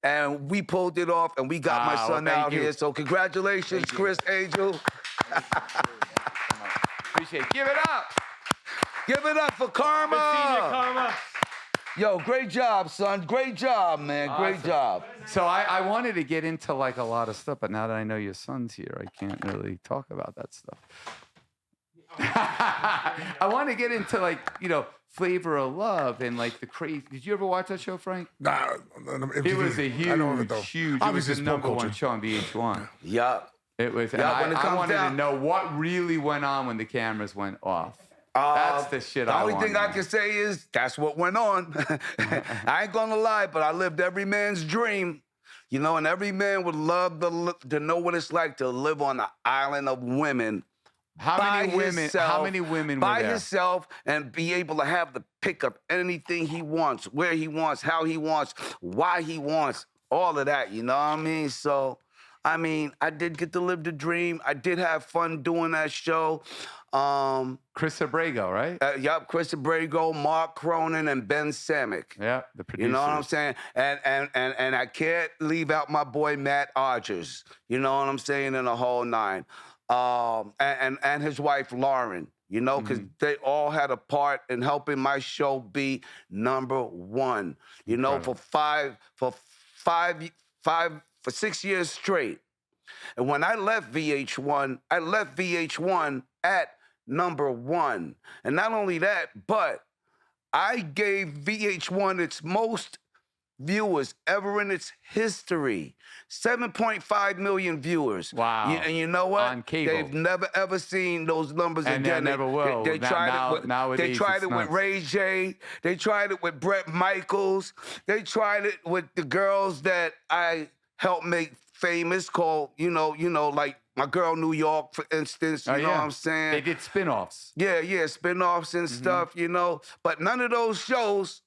And we pulled it off, and we got my Wow, son thank out you. here. So congratulations, Criss Angel. Appreciate it. Give it up. Give it up for Good seeing you, Karma. Karma. Yo, great job, son. Great job, man. Great job. So I wanted to get into like a lot of stuff, but now that I know your son's here, I can't really talk about that stuff. I want to get into like, Flavor of Love and like the crazy. Did you ever watch that show, Frank? Nah, It was a I know of it, though. huge. It was Obviously, the it's pop number one culture. show on VH1. Yup. It was. And Yeah, when it I comes wanted down- to know what really went on when the cameras went off. That's the shit The I only want thing to I know. can say is that's what went on. I ain't gonna lie, but I lived every man's dream. You know, and every man would love to know what it's like to live on an island of women. How many women? How many women were by there? himself and be able to have the pick up anything he wants, where he wants, how he wants, why he wants, all of that. You know what I mean? So, I mean, I did get to live the dream. I did have fun doing that show. Chris Abrego, right? Yup, Chris Abrego, Mark Cronin, and Ben Samick. Yeah, the producer. You know what I'm saying? And I can't leave out my boy Matt Odgers. You know what I'm saying? In the whole nine. And his wife Lauren. You know, because they all had a part in helping my show be number one. You know, for 6 years straight. And when I left VH1, I left VH1 at number one. And not only that, but I gave VH1 its most viewers ever in its history. 7.5 million viewers. Wow. And you know what? On cable. They've never ever seen those numbers And they again. never will. They tried it with, Nowadays, they tried it's it with nuts. Ray J. They tried it with Bret Michaels. They tried it with the girls that I helped make famous, called, like my girl New York, for instance. You know what I'm saying? They did spin-offs. Yeah, spin-offs and stuff, But none of those shows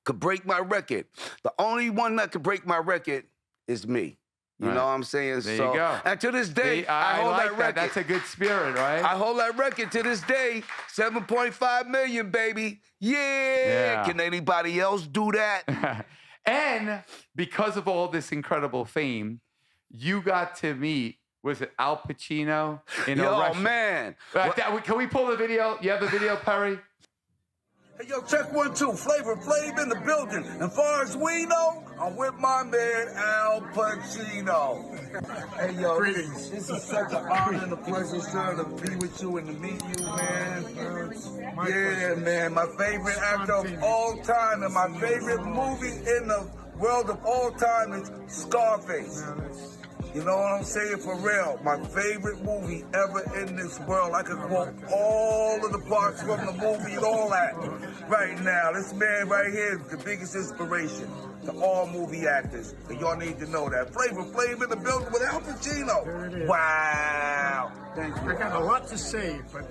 could break my record. The only one that could break my record is me. You know what I'm saying? There you go. And to this day, See, I hold like that record. That's a good spirit, right? I hold that record to this day. 7.5 million, baby. Yeah. Can anybody else do that? And because of all this incredible fame, you got to meet, was it Al Pacino in a restaurant? Yo, man. Can we pull the video? You have the video, Perry? Hey, yo, check 1, 2. Flavor Flav in the building. As far as we know, I'm with my man Al Pacino. Hey, yo, this is such an honor and a pleasure, sir, to be with you and to meet you, man. Yeah, man, my favorite actor of all time and my favorite movie in the world of all time is Scarface. You know what I'm saying? For real, my favorite movie ever in this world. I could quote all of the parts from the movie and all that right now. This man right here is the biggest inspiration to all movie actors. And y'all need to know that. Flavor Flav in the building with Al Pacino. There it is. Wow. Thank you. I got a lot to say, but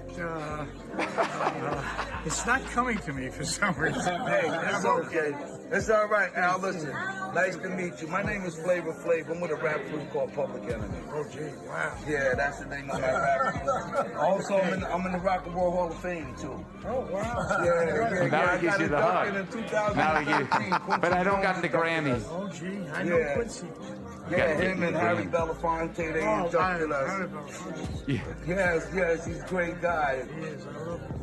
it's not coming to me for some reason. Hey, that's okay. It's all right, Al. Listen, nice to meet you. My name is Flavor Flav. I'm with a rap group called Public Enemy. Oh, gee, wow. Yeah, that's the name of my rap group. Also, I'm in the Rock and Roll Hall of Fame, too. Oh, wow. Yeah. Now I he gives got you the inducted hug. in 2015. But I don't got the Grammy. Oh, gee, I know Quincy. Yeah, him and Harry Belafonte, they inducted us. Harry Belafonte. Yes, he's a great guy.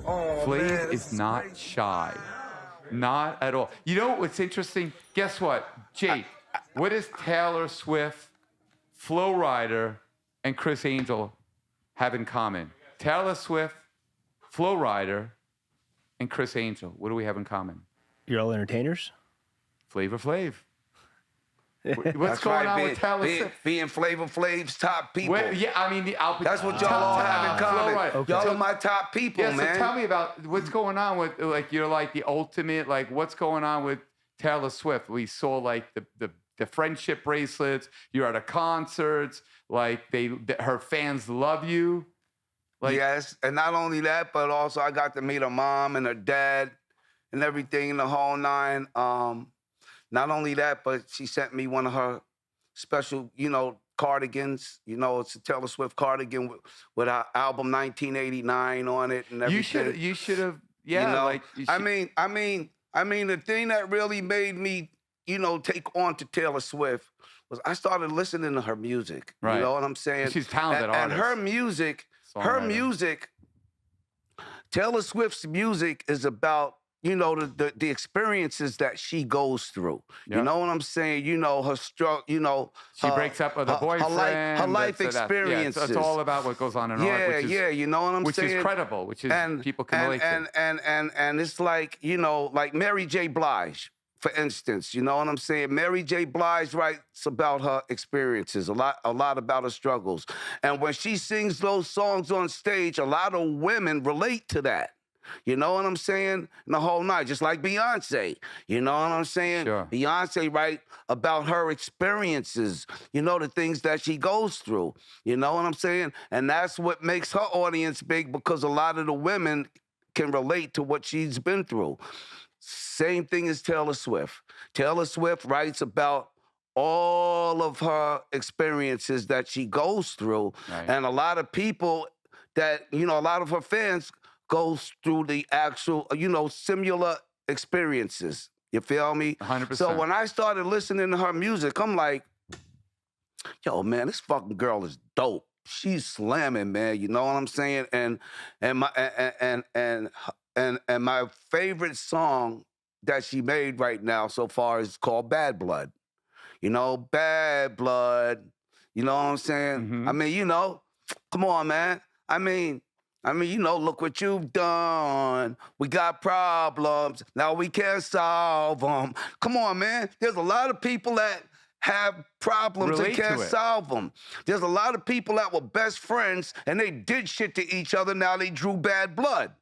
Oh, Flav man, is not shy. Not at all. You know what's interesting? Guess what? Jake, what does Taylor Swift, Flo Rida, and Criss Angel have in common? Taylor Swift, Flo Rida, and Criss Angel. What do we have in common? You're all entertainers? Flavor Flav. What's That's going right, on with Taylor Swift? Being Flavor Flav's top people. Yeah, I mean, the Al That's what y'all all have in common. Flo Rida. Y'all are my top people, Yeah, man. so tell me about what's going on with, like, you're like the ultimate, like, what's going on with Taylor Swift? We saw, like, the friendship bracelets. You're at a concerts. Like, her fans love you. Like, yes, and not only that, but also I got to meet her mom and her dad and everything in the whole nine. Not only that, but she sent me one of her special, cardigans. It's a Taylor Swift cardigan with our album 1989 on it and everything. You should have, yeah. I mean, the thing that really made me, take on to Taylor Swift was I started listening to her music. Right. You know what I'm saying? She's a talented and artist. her music, Taylor Swift's music is about, the experiences that she goes through. Yeah. You know what I'm saying? Her struggle, she breaks up with a boyfriend. Her life It's experiences. all about what goes on in art. You know what I'm saying? Which is credible, people can relate to. And it's like, like Mary J. Blige, for instance, you know what I'm saying? Mary J. Blige writes about her experiences, a lot about her struggles. And when she sings those songs on stage, a lot of women relate to that. You know what I'm saying? And the whole night, just like Beyonce. You know what I'm saying? Sure. Beyonce write about her experiences, the things that she goes through. You know what I'm saying? And that's what makes her audience big, because a lot of the women can relate to what she's been through. Same thing as Taylor Swift. Taylor Swift writes about all of her experiences that she goes through. Right. And a lot of people that, a lot of her fans goes through the actual, similar experiences. You feel me? 100%. So when I started listening to her music, I'm like, yo, man, this fucking girl is dope. She's slamming, man. You know what I'm saying? And my favorite song that she made right now so far is called Bad Blood. Bad Blood. You know what I'm saying? Mm-hmm. I mean, come on, man. I mean, look what you've done. We got problems. Now we can't solve them. Come on, man. There's a lot of people that have problems and can't solve them. There's a lot of people that were best friends and they did shit to each other. Now they drew bad blood.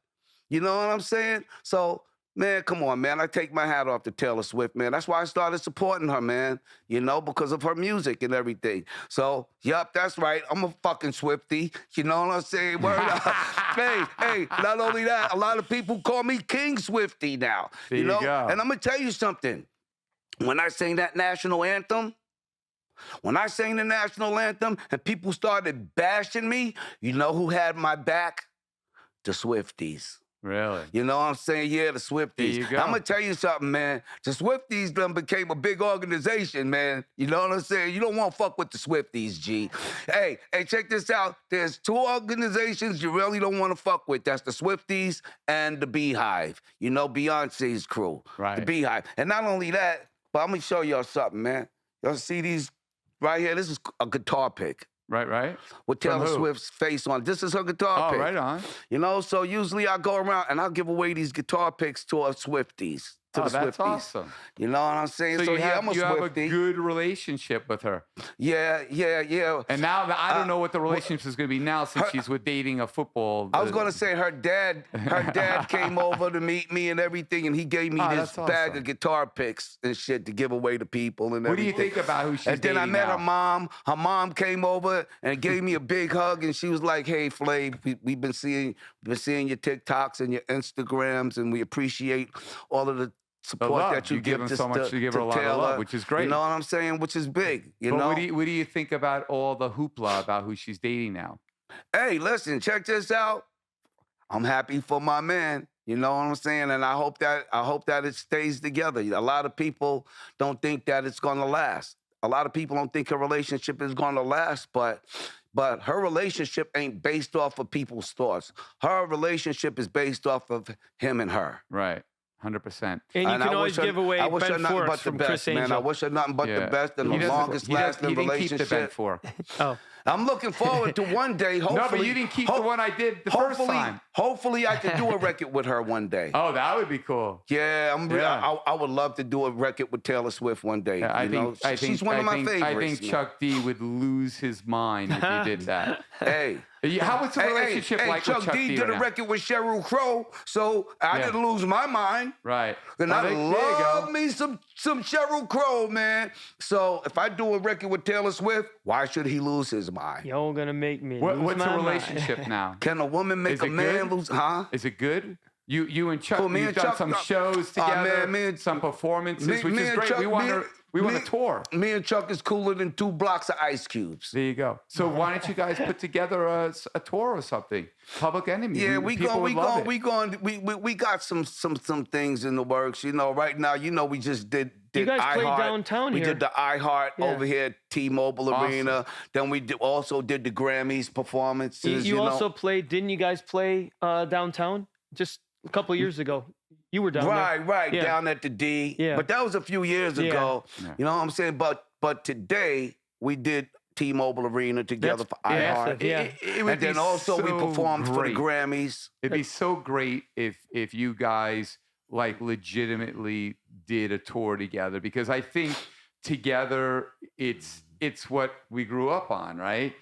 You know what I'm saying? So Man, come on, man. I take my hat off to Taylor Swift, man. That's why I started supporting her, man. You know, because of her music and everything. So, yup, that's right. I'm a fucking Swiftie. You know what I'm saying? Word up. Hey, not only that, a lot of people call me King Swiftie now. There you know? you go. And I'm going to tell you something. When I sang that national anthem, when I sang the national anthem and people started bashing me, you know who had my back? The Swifties. Really? You know what I'm saying? Yeah, the Swifties. There you go. I'm going to tell you something, man. The Swifties done became a big organization, man. You know what I'm saying? You don't want to fuck with the Swifties, G. Hey, check this out. There's 2 organizations you really don't want to fuck with. That's the Swifties and the Beehive. You know, Beyonce's crew. Right. The Beehive. And not only that, but I'm going to show y'all something, man. Y'all see these right here? This is a guitar pick. Right. With From Taylor who? Swift's face on. This is her guitar Oh, pick. right on. You know, so usually I go around and I'll give away these guitar picks to our Swifties. To Oh, the that's Swifties. awesome. You know what I'm saying? So, you, yeah, have, I'm a you have a Swiftie. good relationship with her. Yeah. And now I don't know what the relationship is going to be now since she's with dating a football. I was going to say her dad came over to meet me and everything, and he gave me this that's bag awesome. of guitar picks and shit to give away to people and What do you everything. think about who she's And then I dating met now? her mom. Her mom came over and gave me a big hug, and she was like, "Hey, Flav, we've been seeing your TikToks and your Instagrams, and we appreciate all of the support love. that you You give give them to so much. You give her a lot of Taylor, love, which is great. You know what I'm saying? Which is big. You But know. what do you think about all the hoopla about who she's dating now? Hey, listen, check this out. I'm happy for my man. You know what I'm saying? And I hope that it stays together. A lot of people don't think that it's gonna last. A lot of people don't think her relationship is gonna last, but her relationship ain't based off of people's thoughts. Her relationship is based off of him and her. Right. 100%. And you And can I always wish her- give away I wish her Ben nothing Forks but the from best, Criss man. Angel. I wish her nothing but the best and the longest lasting he didn't relationship. keep the Ben Fork. Oh. I'm looking forward to one day, hopefully. No, but you didn't keep the one I did the first time. Hopefully, I can do a record with her one day. Oh, that would be cool. Yeah, Yeah. I would love to do a record with Taylor Swift one day. Yeah, She's one of my favorites. I think man. Chuck D would lose his mind if you did that. Hey. How was the relationship like Chuck with Chuck D D did right a now? record with Sheryl Crow, so I Yeah. didn't lose my mind. Right. And Well, I there you love go. me some Sheryl Crow, man. So if I do a record with Taylor Swift, why should he lose his mind? Y'all gonna make me lose What's the my mind. relationship now? Can a woman make Is a it man good? lose? Huh? Is it good? You and Chuck, Well, me you've and done Chuck- some shows together, man, some performances, me- which me is and great. Chuck- we want me- to tour. Me and Chuck is cooler than 2 blocks of ice cubes. There you go. So why don't you guys put together a tour or something? Public Enemy. Yeah, People would love it. we got some things in the works. You know, right now, you know, we just did You guys played iHeart. downtown We here. did the iHeart Yeah. over here at T-Mobile Awesome. Arena. Then we also did the Grammys performances. You know? also played, didn't you guys play downtown just a couple years ago? You were down there. Right, Yeah. down at the D. Yeah. But that was a few years ago. Yeah. You know what I'm saying? But today we did T-Mobile Arena together for iHeart. Yeah. It would And then be also we so performed for the great. Grammys. It'd be so great if you guys like legitimately did a tour together, because I think together it's what we grew up on, right?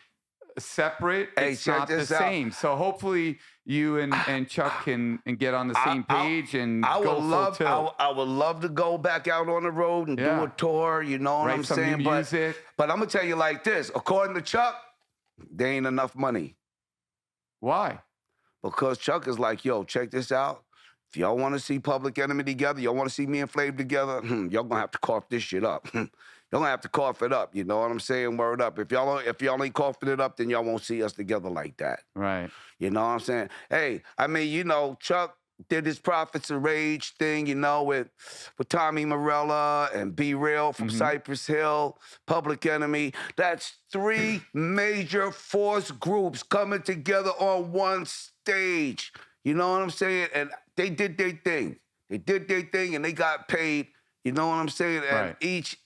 Separate, Hey, it's check not the this out. same. So hopefully you and Chuck can get on the same page and I go would full love, tilt. I would love to go back out on the road and Yeah. do a tour. You know what Write I'm some new saying? music. But I'm gonna tell you like this. According to Chuck, there ain't enough money Why? because Chuck is like, yo, check this out. If y'all want to see Public Enemy together, y'all want to see me and Flav together, y'all gonna have to cough this shit up. Y'all gonna have to cough it up. You know what I'm saying? Word up. If y'all ain't coughing it up, then y'all won't see us together like that. Right. You know what I'm saying? Hey, I mean, you know, Chuck did his Prophets of Rage thing, you know, with Tommy Morella and Be Real from Cypress Hill, Public Enemy. That's 3 major force groups coming together on one stage. You know what I'm saying? And they did their thing. They did their thing and they got paid. You know what I'm saying? And Right. each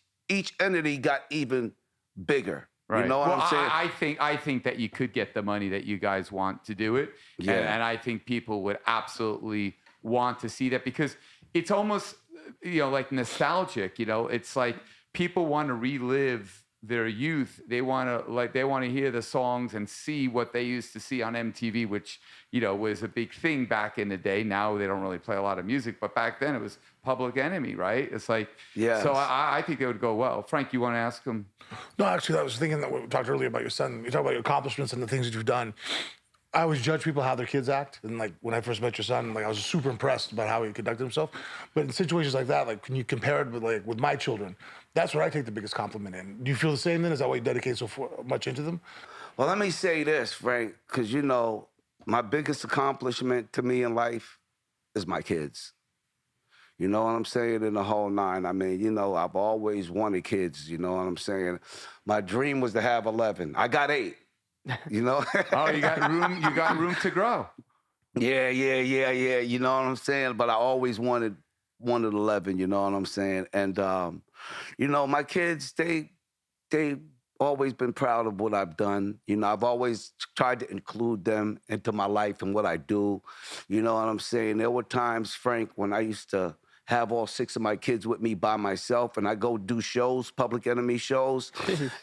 entity got even bigger. Right. You know what well, I'm saying? I think that you could get the money that you guys want to do it. Yeah. And I think people would absolutely want to see that, because it's almost, like nostalgic, It's like people want to relive their youth. They want to hear the songs and see what they used to see on MTV, which, you know, was a big thing back in the day. Now they don't really play a lot of music, but back then it was Public Enemy, right? It's like, Yes. So I think it would go well. Frank, you want to ask him? No, actually, I was thinking that we talked earlier about your son. You talk about your accomplishments and the things that you've done. I always judge people how their kids act. And like when I first met your son, like I was super impressed about how he conducted himself. But in situations like that, like when you compare it with my children, that's where I take the biggest compliment in. Do you feel the same then? Is that why you dedicate so much into them? Well, let me say this, Frank, because, you know, my biggest accomplishment to me in life is my kids. You know what I'm saying? In the whole nine. I mean, you know, I've always wanted kids. You know what I'm saying? My dream was to have 11. I got 8. You know? Oh, you got room. You got room to grow. Yeah. You know what I'm saying? But I always wanted 11. You know what I'm saying? And you know, my kids, they always been proud of what I've done. You know, I've always tried to include them into my life and what I do. You know what I'm saying? There were times, Frank, when I used to have all 6 of my kids with me by myself, and I go do shows, Public Enemy shows.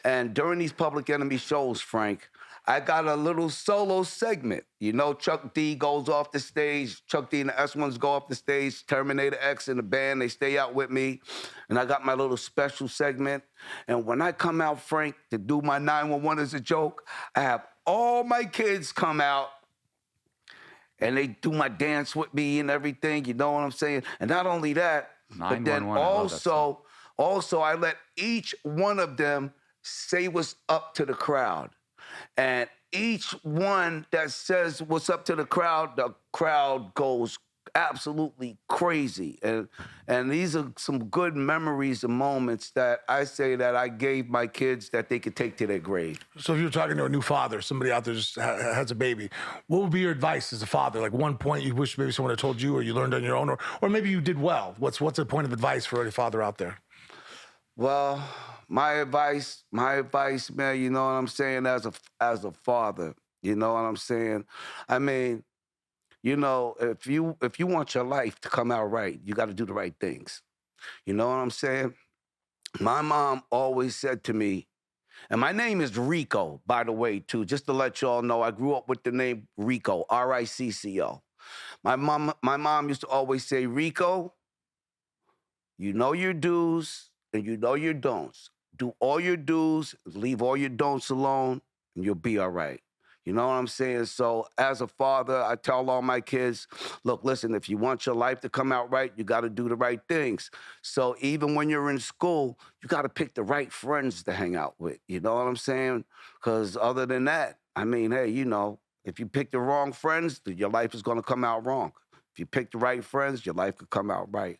And during these Public Enemy shows, Frank, I got a little solo segment. You know, Chuck D goes off the stage. Chuck D and the S1s go off the stage. Terminator X and the band, they stay out with me. And I got my little special segment. And when I come out, Frank, to do my 911 as a joke, I have all my kids come out and they do my dance with me and everything. You know what I'm saying? And not only that, but then also I let each one of them say what's up to the crowd. And each one that says what's up to the crowd goes absolutely crazy. And these are some good memories and moments that I say that I gave my kids that they could take to their grave. So if you're talking to a new father, somebody out there just has a baby, what would be your advice as a father? Like one point you wish maybe someone had told you or you learned on your own, or maybe you did well. What's a point of advice for any father out there? Well, my advice, man, you know what I'm saying, as a father, you know what I'm saying? I mean, you know, if you want your life to come out right, you got to do the right things. You know what I'm saying? My mom always said to me, and my name is Rico, by the way, too, just to let y'all know, I grew up with the name Rico, R-I-C-C-O. My mom used to always say, Rico, you know your do's and you know your don'ts. Do all your do's, leave all your don'ts alone, and you'll be all right. You know what I'm saying? So as a father, I tell all my kids, look, listen, if you want your life to come out right, you got to do the right things. So even when you're in school, you got to pick the right friends to hang out with. You know what I'm saying? Because other than that, I mean, hey, you know, if you pick the wrong friends, your life is going to come out wrong. If you pick the right friends, your life could come out right.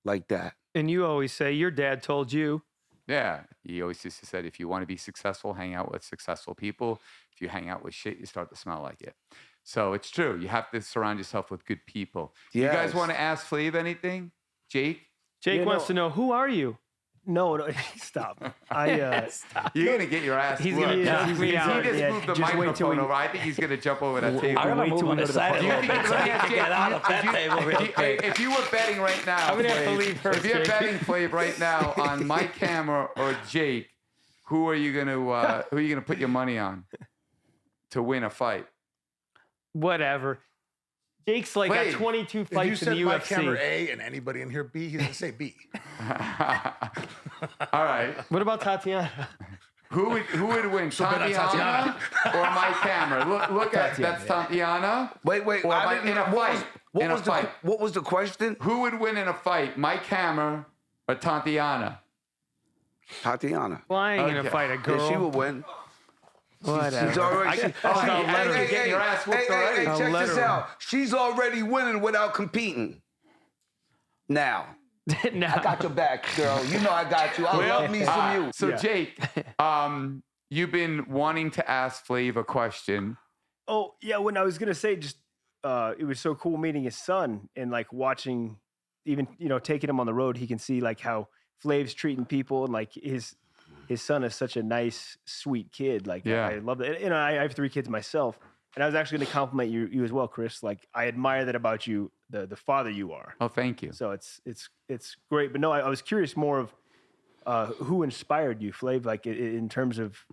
Like that. And you always say your dad told you. Yeah, he always used to say, if you want to be successful, hang out with successful people. If you hang out with shit, you start to smell like it. So it's true. You have to surround yourself with good people. Yes. You guys want to ask Flav anything? Jake? Jake wants to know, who are you? No, stop. Stop. You're going to get your ass He's going to knock me out. He just moved the microphone over. I think he's going to jump over that table. I'm going to move on to the side so get out of that table real quick. If you were betting right now, I'm going to have to leave first, if you're betting, Flav, right now on my camera or Jake, who are you going to put your money on to win a fight? Whatever. Jake's like got 22 fights in the UFC. If you said my camera A and anybody in here B, he's going to say B. All right. What about Tatiana? Who would win, Tatiana or my camera? Look at that's Tatiana. Wait. Or in a fight. What was the question? Who would win in a fight, my camera or Tatiana? Tatiana. Well, I ain't gonna fight a girl. Yeah, she would win. Whatever. She's already. Getting your ass whooped already. Check this out. She's already winning without competing. Now. I got your back, girl. You know I got you. I love me some you. So, Jake, you've been wanting to ask Flav a question. Oh, yeah. When I was going to say, just it was so cool meeting his son and like watching, even, you know, taking him on the road, he can see like how Flav's treating people and like his son is such a nice, sweet kid. Like, yeah. I love it. You know, I have 3 kids myself. And I was actually going to compliment you as well, Criss. Like, I admire that about you, the father you are. Oh, thank you. So it's great. But no, I was curious more of Who inspired you, Flav? Like in terms of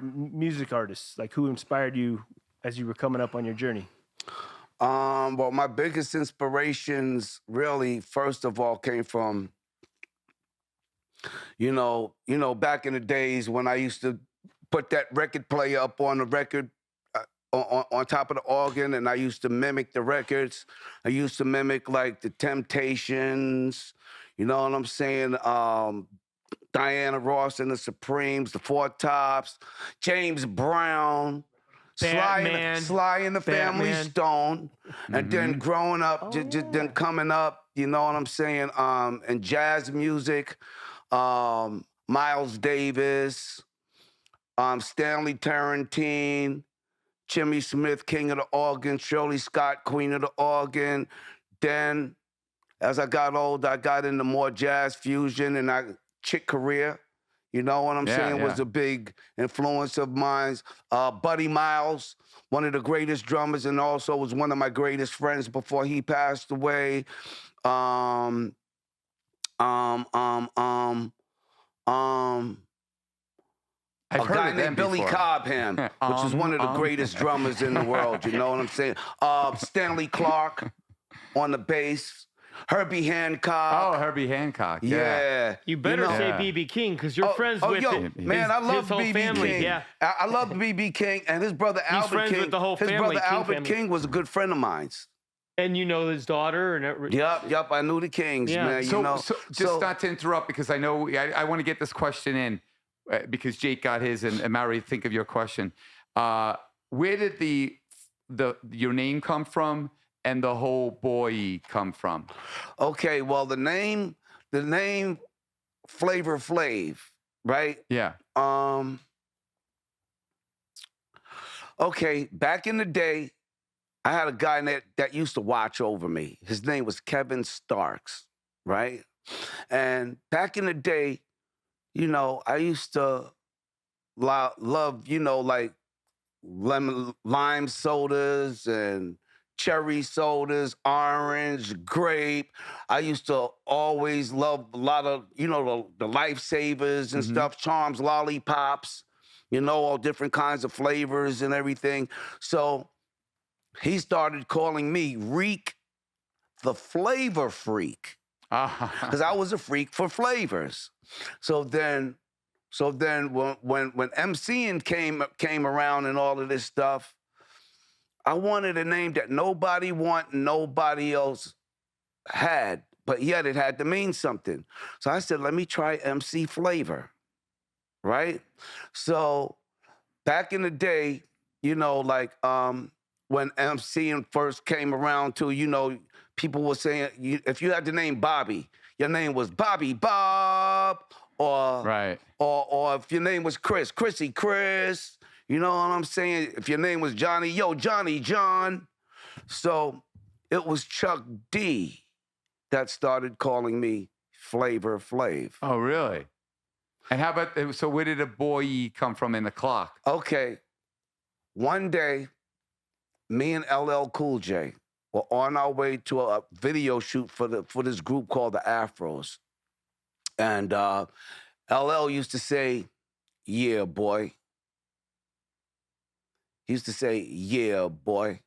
music artists, like who inspired you as you were coming up on your journey? Well, my biggest inspirations really, first of all, came from, back in the days when I used to put that record player up on the record, on top of the organ, and I used to mimic the records. I used to mimic like the Temptations, you know what I'm saying? Diana Ross and the Supremes, the Four Tops, James Brown, Batman, Sly and the Family Batman. Stone, and then growing up, then coming up, you know what I'm saying? And jazz music, Miles Davis, Stanley Tarantine, Jimmy Smith, King of the Organ, Shirley Scott, Queen of the Organ. Then, as I got older, I got into more jazz fusion, and Chick Corea, you know what I'm saying, was a big influence of mine. Buddy Miles, one of the greatest drummers, and also was one of my greatest friends before he passed away. I've A heard guy of them named Billy before. Cobham, which is one of the greatest drummers in the world, you know what I'm saying? Stanley Clark on the bass, Herbie Hancock. Oh, Herbie Hancock. Yeah. You better know- say B.B. King because you're friends with man, I love his whole B.B. family. King. Yeah. I love B.B. King, and his brother Albert friends King. with the whole his family, brother King Albert family. King was a good friend of mine. And you know his daughter and everything. Yup, I knew the Kings, Yeah. man. So just not to interrupt, because I know I want to get this question in because Jake got his, and Mary, think of your question. Where did your name come from and the whole boy come from? Okay, well, the name Flavor Flav, right? Yeah. Okay, back in the day, I had a guy that used to watch over me. His name was Kevin Starks, right? And back in the day, I used to love, like lime sodas and cherry sodas, orange, grape. I used to always love a lot of, the lifesavers and stuff, Charms, lollipops, all different kinds of flavors and everything. So he started calling me Reek the Flavor Freak, because I was a freak for flavors. So then when MCing came around and all of this stuff, I wanted a name that nobody else had, but yet it had to mean something. So I said, let me try MC Flavor, right? So back in the day, when MCing first came around too, people were saying, if you had the name Bobby, your name was Bobby Bob, or if your name was Chris, Chrissy Chris, you know what I'm saying? If your name was Johnny, Johnny John. So it was Chuck D that started calling me Flavor Flav. Oh, really? And how about, so where did a boy come from in the clock? Okay. One day, me and LL Cool J were on our way to a video shoot for this group called the Afros. And LL used to say, yeah, boy. He used to say, yeah, boy.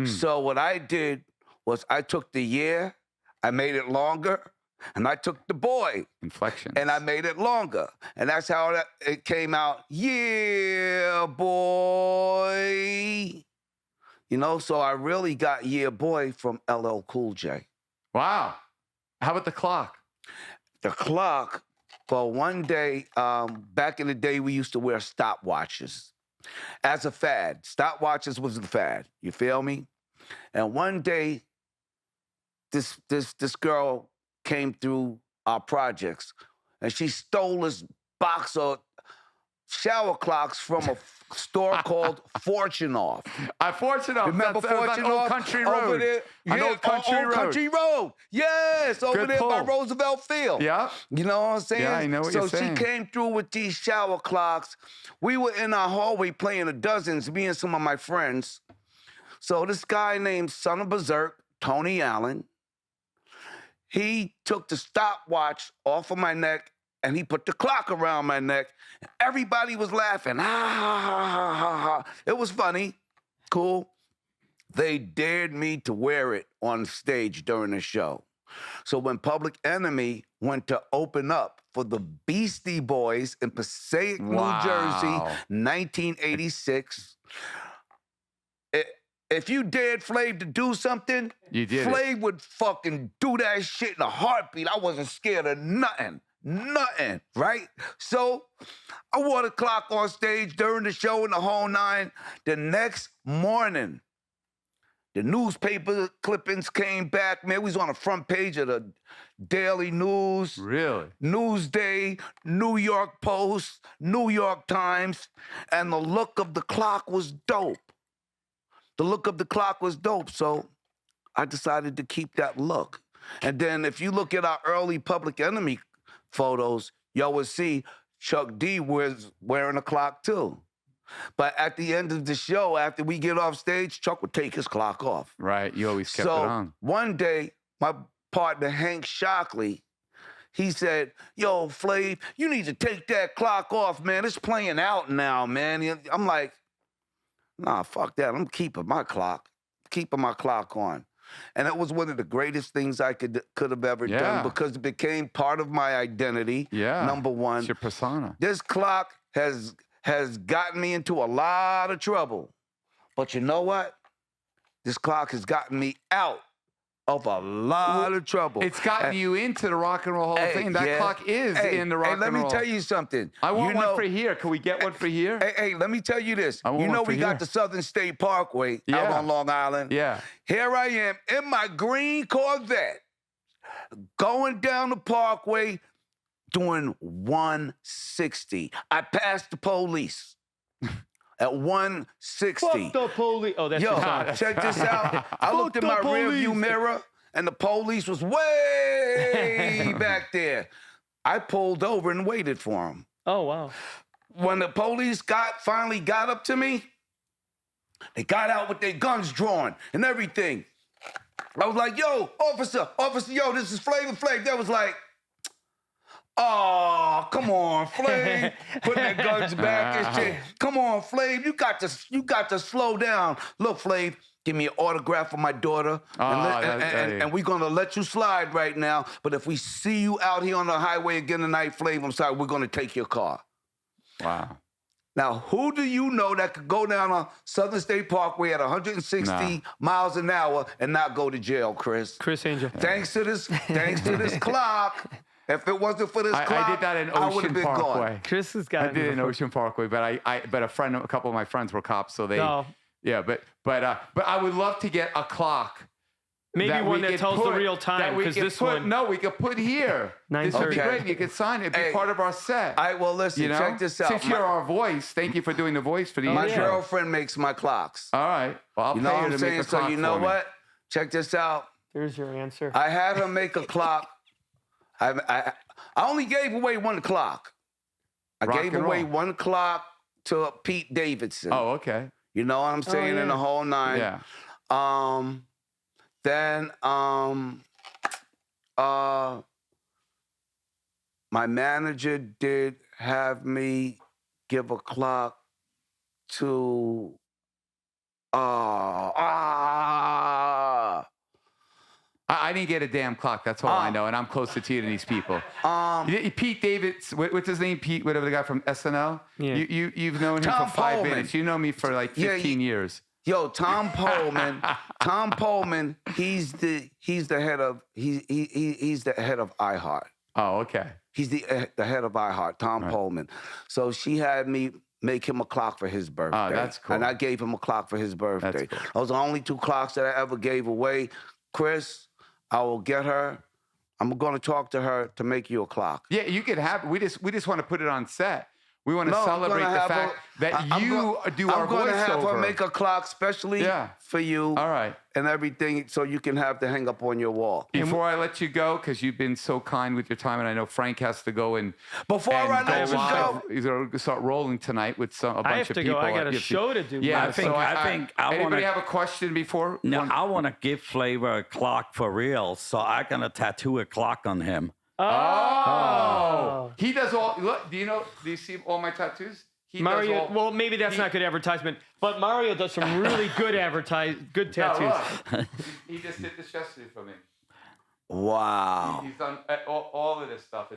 So what I did was I took the yeah, I made it longer, and I took the boy. Inflection. And I made it longer. And that's how it came out, yeah, boy. So I really got yeah, boy from LL Cool J. Wow. How about the clock? The clock, well, one day, back in the day, we used to wear stopwatches as a fad. Stopwatches was the fad, you feel me? And one day, this girl came through our projects, and she stole this box of shower clocks from a store called Fortune Off. Fortune Off. Remember Fortune Old Off? Country Road. Over there. On Old Country Road. Country Road. Yes, over Good there by pull. Roosevelt Field. Yeah. You know what I'm saying? Yeah, I know what you're saying. So she came through with these shower clocks. We were in our hallway playing the dozens, me and some of my friends. So this guy named Son of Berserk, Tony Allen, he took the stopwatch off of my neck and he put the clock around my neck. Everybody was laughing. Ha, ha, ha, ha, ha, ha. It was funny. Cool. They dared me to wear it on stage during the show. So when Public Enemy went to open up for the Beastie Boys in Passaic, New Jersey, 1986, if you dared Flav to do something, You did Flav would fucking do that shit in a heartbeat. I wasn't scared of nothing. Nothing, right? So I wore the clock on stage during the show in the whole nine. The next morning, the newspaper clippings came back. Man, we was on the front page of the Daily News. Really? Newsday, New York Post, New York Times, and the look of the clock was dope. The look of the clock was dope, so I decided to keep that look. And then if you look at our early Public Enemy photos, y'all will see Chuck D was wearing a clock too. But at the end of the show, after we get off stage, Chuck would take his clock off. Right, you always kept So it on. one day, my partner, Hank Shockley, he said, yo, Flav, you need to take that clock off, man. It's playing out now, man. I'm like, nah, fuck that. I'm keeping my clock on. And it was one of the greatest things I could have ever done because it became part of my identity, number one. It's your persona. This clock has gotten me into a lot of trouble. But you know what? This clock has gotten me out of a lot of trouble. It's gotten you into the Rock and Roll Hall of Fame. That clock is in the Rock and Roll. Let me tell you something. I want one for here. Can we get one for here? Hey, let me tell you this. I want You know one for we got here. the Southern State Parkway out on Long Island. Yeah. Here I am in my green Corvette, going down the Parkway, doing 160. I passed the police at 160. Fuck the police. Oh, that's Yo, your song. check this out. I looked in Fuck my the rearview police. mirror, and the police was way back there. I pulled over and waited for him. Oh, wow. When the police finally got up to me, they got out with their guns drawn and everything. I was like, yo, officer, yo, this is Flavor Flav. They was like, oh, come on, Flav. Putting their guns back and shit. Come on, Flav. You got to slow down. Look, Flav, give me an autograph for my daughter. And we're going to let you slide right now. But if we see you out here on the highway again tonight, Flav, I'm sorry, we're going to take your car. Wow. Now, who do you know that could go down a Southern State Parkway at 160 miles an hour and not go to jail, Chris? Criss Angel. Thanks to this clock. If it wasn't for this clock, I did that in I would have Ocean been Parkway. gone. Chris has got I did it in Ocean Parkway, but a couple of my friends were cops, so they. No. Yeah, but I would love to get a clock. Maybe one that could tells the put- real time, that we 'cause could this put- one- No, we could put here. This would be 9:30. great. You could sign it. It'd be Hey, part of our set. All right, well, listen, You know? check this out. Since you're our voice, thank you for doing the voice for the My intro. girlfriend makes my clocks. All right. Well, I'll You know pay what her I'm to saying? make a So clock you know for me. what? Check this out. There's your answer. I had her make a clock. I only gave away one clock. I Rock gave and away roll. one clock to Pete Davidson. Oh, okay. You know what I'm saying? yeah. In the whole nine. Yeah. Then my manager did have me give a clock to I didn't get a damn clock. That's all I know, and I'm closer to you than these people. Pete Davids, what's his name? Pete, whatever the guy from SNL. Yeah. You've known him Tom for 5 Pullman. minutes. You know me for like 15 years. Yo, Tom Pullman. Tom Pullman. He's the head of he's the head of iHeart. Oh, okay. He's the head of iHeart. Tom Pullman. So she had me make him a clock for his birthday. Oh, that's cool. And I gave him a clock for his birthday. cool. Those are the only 2 clocks that I ever gave away. Chris, I will get her. I'm going to talk to her to make you a clock. Yeah, you could have. We just want to put it on set. We want to No, I'm celebrate gonna the have fact that you do our I'm going to have her voiceover. make a clock specially for you. All right. And everything, so you can have to hang up on your wall. Before I let you go, because you've been so kind with your time, and I know Frank has to go and Before I let you live. go, He's going to start rolling tonight with a bunch I have of to people. go. I got You a have show to do. Yeah, I think I anybody wanna- have a question before? No, I want to give Flavor a clock for real, so I'm gonna tattoo a clock on him. Oh. He does all. Look, do you see all my tattoos? He Mario. does all, Well, maybe that's not good advertisement, but Mario does some really good good tattoos. No, look. He just did this yesterday for me. Wow. He's done all of this stuff.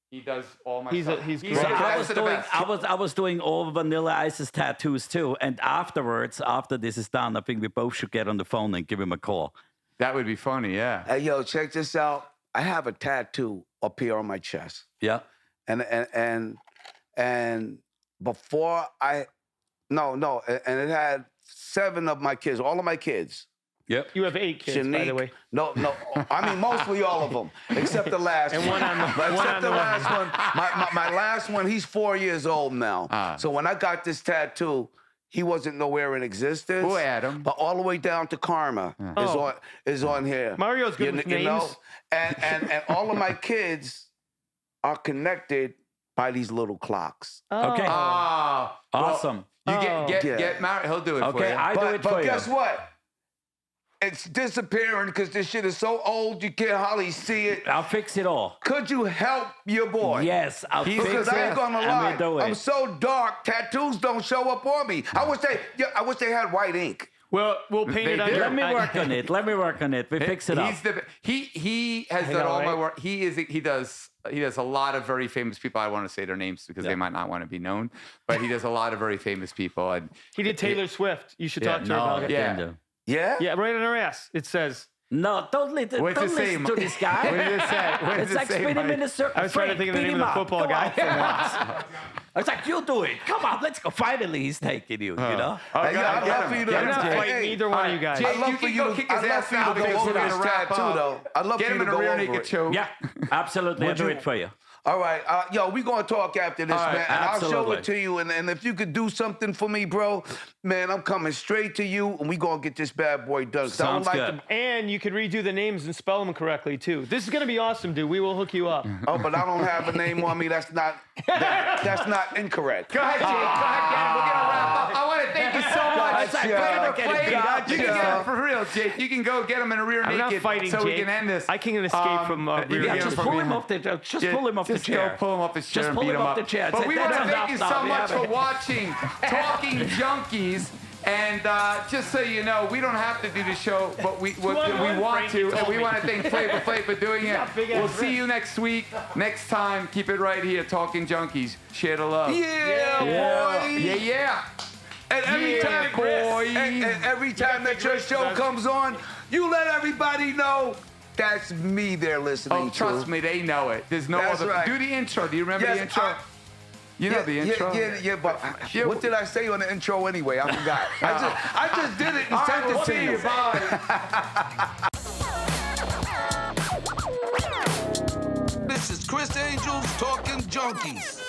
He does all my He's stuff. he's the great. So best of the best. I was doing all Vanilla Ice's tattoos too. And afterwards, after this is done, I think we both should get on the phone and give him a call. That would be funny, yeah. Hey, yo, check this out. I have a tattoo up here on my chest. Yeah. And before and it had 7 of my kids, all of my kids. Yep. You have 8 kids, by the way. No, I mean mostly all of them, except the last And one. one on the- Except one on the the last one. My last one, he's 4 years old now. So when I got this tattoo, he wasn't nowhere in existence. Who had him? But all the way down to Karma is on here. Mario's good with names. And all of my kids are connected by these little clocks. Okay. Oh, Awesome. You Yeah. get married. He'll do it for Okay, you. I do it for But you. guess what? It's disappearing because this shit is so old you can't hardly see it. I'll fix it all. Could you help your boy? Yes, I'll fix Because it. I ain't gonna and we lie, do it. I'm so dark, tattoos don't show up on me. I wish they had white ink. Well, we'll paint They it on do. your... Let me work on it. Let me work on it. We fix it up. He has done know, all my right? work. He does a lot of very famous people. I don't want to say their names because they might not want to be known, but he does a lot of very famous people. And He did Taylor Swift. You should talk to her No, about it. Yeah. Linda. Yeah? Yeah, right on her ass. It says... No, don't What does listen it say? to this guy. What does it say? What does It's it like say, spin him Mike? in a circle. I was trying to think of the Beat name him of the up. football Come guy on. for once. I was like, you do it. Come on, let's go. Finally, he's taking you, you know? Hey, I'd love for you to I'm not hey, fighting either one of you guys. Jay, I'd love you for can you go to kick his I'd love ass for you now to go because over we're this gonna wrap tattoo, up. though. I'd love Get for him you in to a go rear over naked it. choke. Yeah, absolutely. I'll do it for you. All right, yo, we gonna talk after this, All right, man, and I'll show absolutely. it to you. And if you could do something for me, bro, man, I'm coming straight to you, and we gonna get this bad boy done. Sounds good. And you could redo the names and spell them correctly, too. This is going to be awesome, dude. We will hook you up. Oh, but I don't have a name on me. That's not incorrect. Go ahead, Jake. Go ahead, get him. We're gonna wrap up. I want to thank you so much. Gotcha. You can get him for real, Jake. You can go get him in a rear I'm naked not fighting, so we Jake. can end this. I can escape from you rear can Yeah, naked. just pull him off the chair. Just pull him off the Just chair. go pull him off his chair Just and pull beat him him off up. the chair. But Say, we want to "That's thank you enough so now, we much have for it." watching Talking Junkies. And just so you know, we don't have to do the show, but we want to. And we want to thank Flavor Flav for doing it. We'll see you next week. Next time, keep it right here, Talking Junkies. Share the love. Yeah, boy. Yeah. And every Yeah, time, boy. and every time that your show comes on, you let everybody know that's me they're listening Oh, to. trust me, they know it. There's no That's other. right. Do the intro. Do you remember the intro? You know the intro. Yeah, but Yeah. what did I say on the intro anyway? I forgot. I just did it and All sent right, we'll it to see you. you. Bye. This is Criss Angel's Talking Junkies.